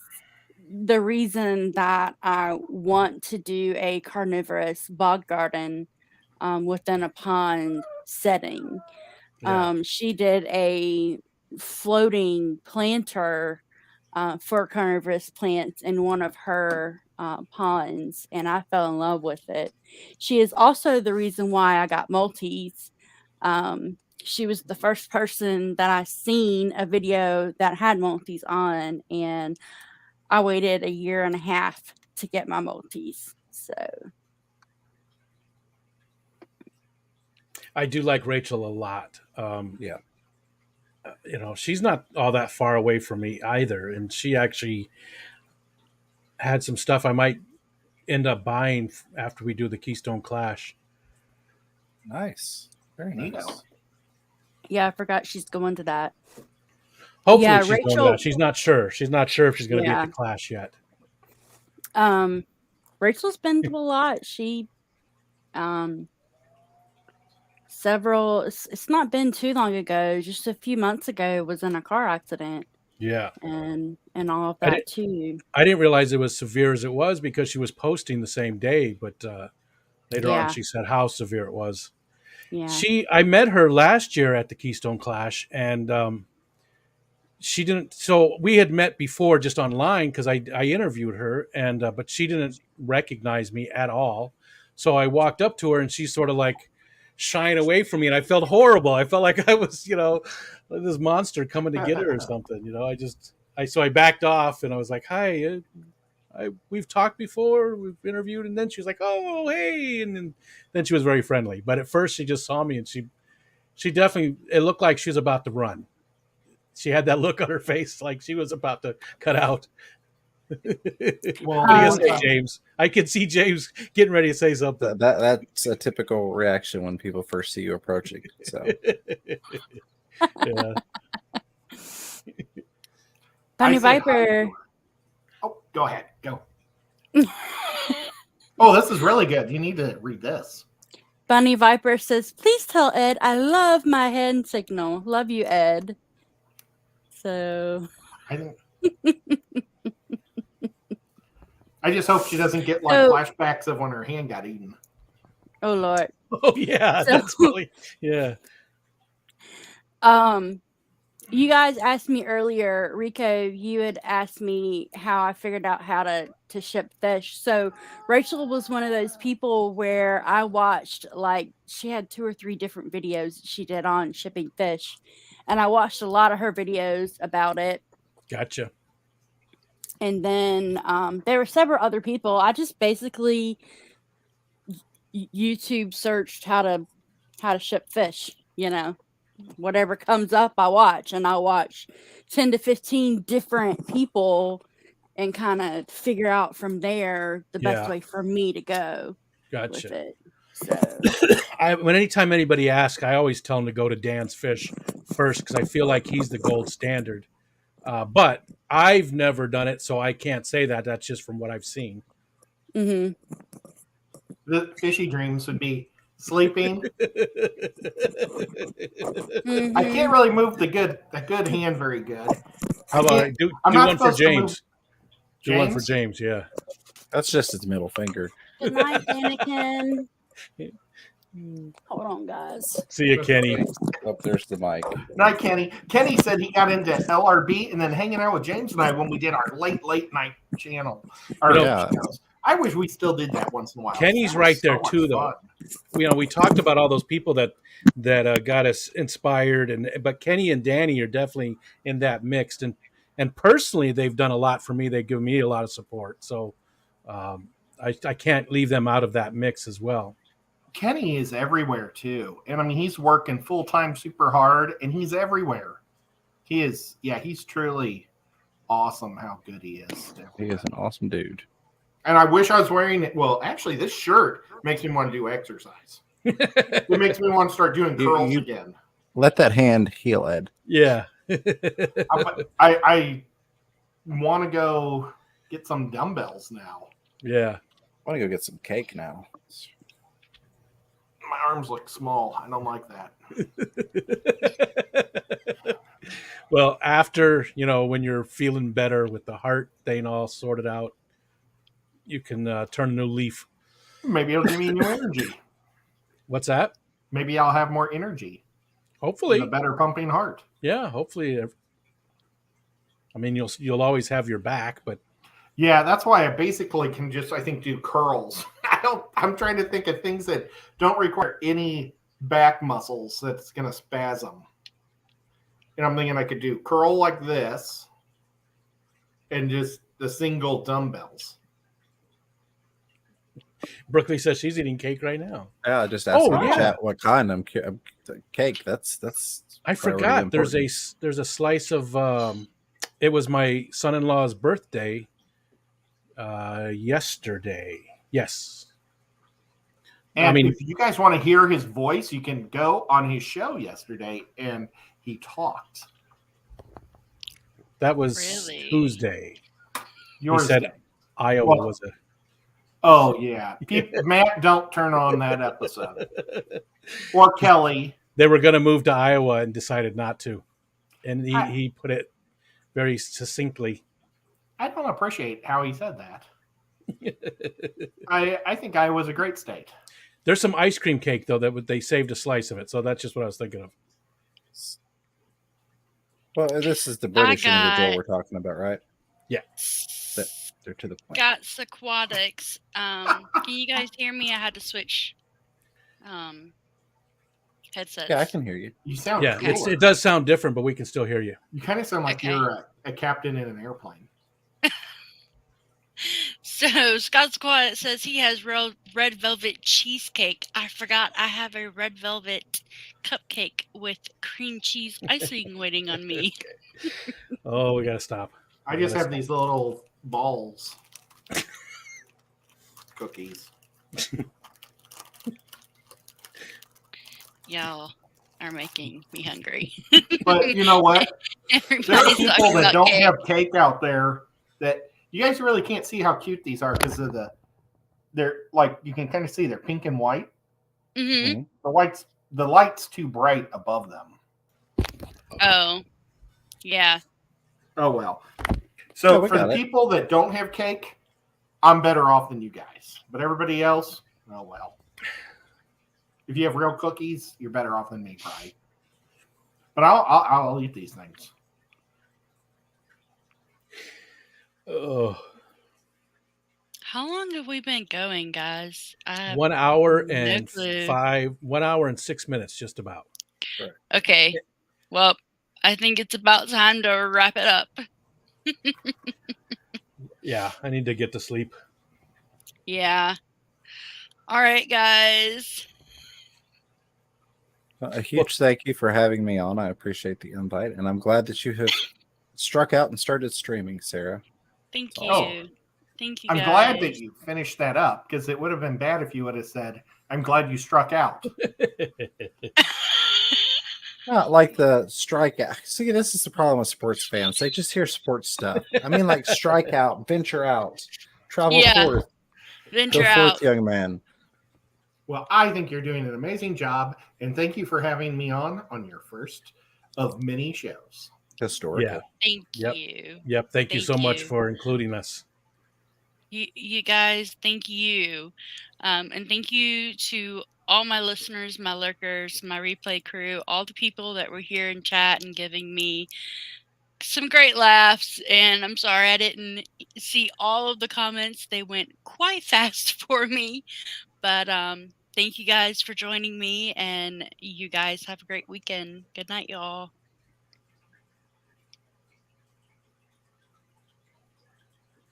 S2: the reason that I want to do a carnivorous bog garden within a pond setting. Yeah. She did a floating planter for carnivorous plants in one of her ponds, and I fell in love with it. She is also the reason why I got Maltese. She was the first person that I seen a video that had Maltese on, and I waited 1.5 years to get my Maltese. So
S1: I do like Rachel a lot.
S3: Yeah.
S1: You know, she's not all that far away from me either. And she actually had some stuff I might end up buying after we do the Keystone Clash.
S3: Nice. Very nice.
S2: Yeah, I forgot she's going to that.
S1: Hopefully she's going to that. She's not sure. She's not sure if she's going to be at the Clash yet.
S2: Rachel's been through a lot. She it's not been too long ago, just a few months ago, was in a car accident.
S1: Yeah.
S2: And all of that too.
S1: I didn't realize it was severe as it was because she was posting the same day, but later on she said how severe it was.
S2: Yeah.
S1: I met her last year at the Keystone Clash, and she didn't. So we had met before just online because I interviewed her, and but she didn't recognize me at all. So I walked up to her, and she's sort of like shying away from me, and I felt horrible. I felt like I was, this monster coming to get her or something. So I backed off, and I was like, "Hi, we've talked before, we've interviewed, and then she was like, oh, hey, and then she was very friendly. But at first, she just saw me, and she definitely, it looked like she was about to run. She had that look on her face, like she was about to cut out.
S4: Well,
S1: What do you
S2: Um,
S1: say, James? I can see James getting ready to say something.
S3: That's a typical reaction when people first see you approaching. So
S1: Yeah.
S2: Bunny
S4: I said hi to
S2: Viper.
S4: her. Oh, go ahead. Go. Oh, this is really good. You need to read this.
S2: Bunny Viper says, please tell Ed I love my hand signal. Love you, Ed. So
S4: I think. I just hope she doesn't get like
S2: So-
S4: flashbacks of when her hand got eaten.
S2: oh Lord.
S1: Oh yeah,
S2: So-
S1: that's really yeah.
S2: You guys asked me earlier, Rico, you had asked me how I figured out how to ship fish. So Rachel was one of those people where I watched, like, she had 2 or 3 different videos she did on shipping fish. And I watched a lot of her videos about it.
S1: Gotcha.
S2: And then there were several other people. I just basically YouTube searched how to ship fish, whatever comes up I watch, and I'll watch 10 to 15 different people and kind of figure out from there the best way for me to go with
S1: Gotcha.
S2: it. So
S1: When anytime anybody asks, I always tell them to go to Dan's Fish first because I feel like he's the gold standard. But I've never done it, so I can't say that. That's just from what I've seen.
S2: mhm.
S4: The fishy dreams would be sleeping.
S2: Mhm.
S4: I can't really move the good hand very good.
S1: How about do
S4: I'm
S1: do
S4: not
S1: one for
S4: supposed to move-
S1: James? Do one for James, yeah.
S3: that's just his middle finger.
S2: Good night, Anakin. Hold on, guys.
S1: See you, Kenny.
S3: Oh, there's the mic.
S4: Night, Kenny. Kenny said he got into LRB and then hanging out with James and I when we did our late night channel. Our
S3: Yeah.
S4: channels. I wish we still did that once in a while.
S1: Kenny's
S4: That was
S1: right there
S4: so much
S1: too, though.
S4: fun.
S1: We talked about all those people that got us inspired, but Kenny and Danny are definitely in that mixed. And personally, they've done a lot for me. They give me a lot of support, so I can't leave them out of that mix as well.
S4: Kenny is everywhere too, and I mean he's working full time, super hard, and he's everywhere. He is, yeah, he's truly awesome. How good he is.
S3: He is an awesome dude.
S4: And I wish I was wearing it. Well, actually, this shirt makes me want to do exercise. It makes me want to start doing curls again.
S3: Let that hand heal, Ed.
S1: Yeah.
S4: I want to go get some dumbbells now.
S1: Yeah.
S3: I want to go get some cake now.
S4: My arms look small. I don't like that.
S1: Well, after, when you're feeling better with the heart thing all sorted out, you can turn a new leaf.
S4: Maybe it'll give me new energy.
S1: What's that?
S4: Maybe I'll have more energy.
S1: Hopefully.
S4: And a better pumping heart.
S1: Yeah, hopefully. I mean, you'll always have your back, but
S4: yeah, that's why I basically can just, I think, do curls. I'm trying to think of things that don't require any back muscles that's going to spasm. And I'm thinking I could do curl like this and just the single dumbbells.
S1: Brooklyn says she's eating cake right now.
S3: Yeah, I just asked in the
S1: yeah.
S3: chat what kind. Cake. That's.
S1: I forgot. There's a slice of. It was my son-in-law's birthday. Yesterday. Yes.
S4: And if you guys want to hear his voice, you can go on his show yesterday, and he talked.
S1: That was Tuesday. He said Iowa was a.
S4: Oh yeah, Matt, don't turn on that episode. Or Kelly.
S1: They were going to move to Iowa and decided not to, and he put it very succinctly.
S4: I don't appreciate how he said that. I think Iowa's a great state.
S1: There's some ice cream cake though that they saved a slice of it, so that's just what I was thinking of.
S3: Well, this is the British individual we're talking about, right?
S1: Yeah.
S3: They're to the point.
S5: Got Sequatics. Can you guys hear me? I had to switch headsets.
S3: Yeah, I can hear you.
S4: You sound cooler.
S1: It does sound different, but we can still hear you.
S4: You kind of sound like you're a captain in an airplane.
S5: So Scott's Quiet says he has red velvet cheesecake. I forgot I have a red velvet cupcake with cream cheese icing waiting on me.
S1: Oh, we gotta stop.
S4: I just have these little balls. Cookies.
S5: Y'all are making me hungry.
S4: But you know what? There are
S5: Everybody's
S4: people
S5: talking
S4: that
S5: about
S4: don't
S5: cake.
S4: have cake out there that you guys really can't see how cute these are because of they're like you can kind of see they're pink and white.
S5: Mm-hmm.
S4: The light's too bright above them.
S5: Oh, yeah.
S4: Oh well. So
S3: we
S4: for the
S3: got it.
S4: people that don't have cake, I'm better off than you guys. But everybody else, oh well. If you have real cookies, you're better off than me, probably. But I'll eat these things.
S1: Oh,
S5: How long have we been going, guys? I have
S1: 1 hour
S5: no
S1: and
S5: clue.
S1: 1 hour and 6 minutes, just about.
S5: Okay. Well, I think it's about time to wrap it up.
S1: Yeah, I need to get to sleep.
S5: Yeah. All right, guys.
S3: A huge thank you for having me on. I appreciate the invite, and I'm glad that you have struck out and started streaming, Sarah.
S5: Thank you.
S4: Oh.
S5: Thank you,
S4: I'm
S5: guys.
S4: glad that you finished that up because it would have been bad if you would have said, I'm glad you struck out.
S3: Not like the strikeout. See, this is the problem with sports fans. They just hear sports stuff. I mean, like strike out, venture out, travel
S5: Yeah.
S3: forth.
S5: Venture
S3: Go
S5: out.
S3: forth, young man.
S4: Well, I think you're doing an amazing job, and thank you for having me on your first of many shows.
S3: Historical.
S1: Yeah.
S5: Thank
S1: Yep.
S5: you.
S1: Yep. Thank you
S5: Thank
S1: so much
S5: you.
S1: for including us.
S5: You guys, thank you. And thank you to all my listeners, my lurkers, my replay crew, all the people that were here in chat and giving me some great laughs. And I'm sorry I didn't see all of the comments. They went quite fast for me. But thank you guys for joining me, and you guys have a great weekend. Good night, y'all.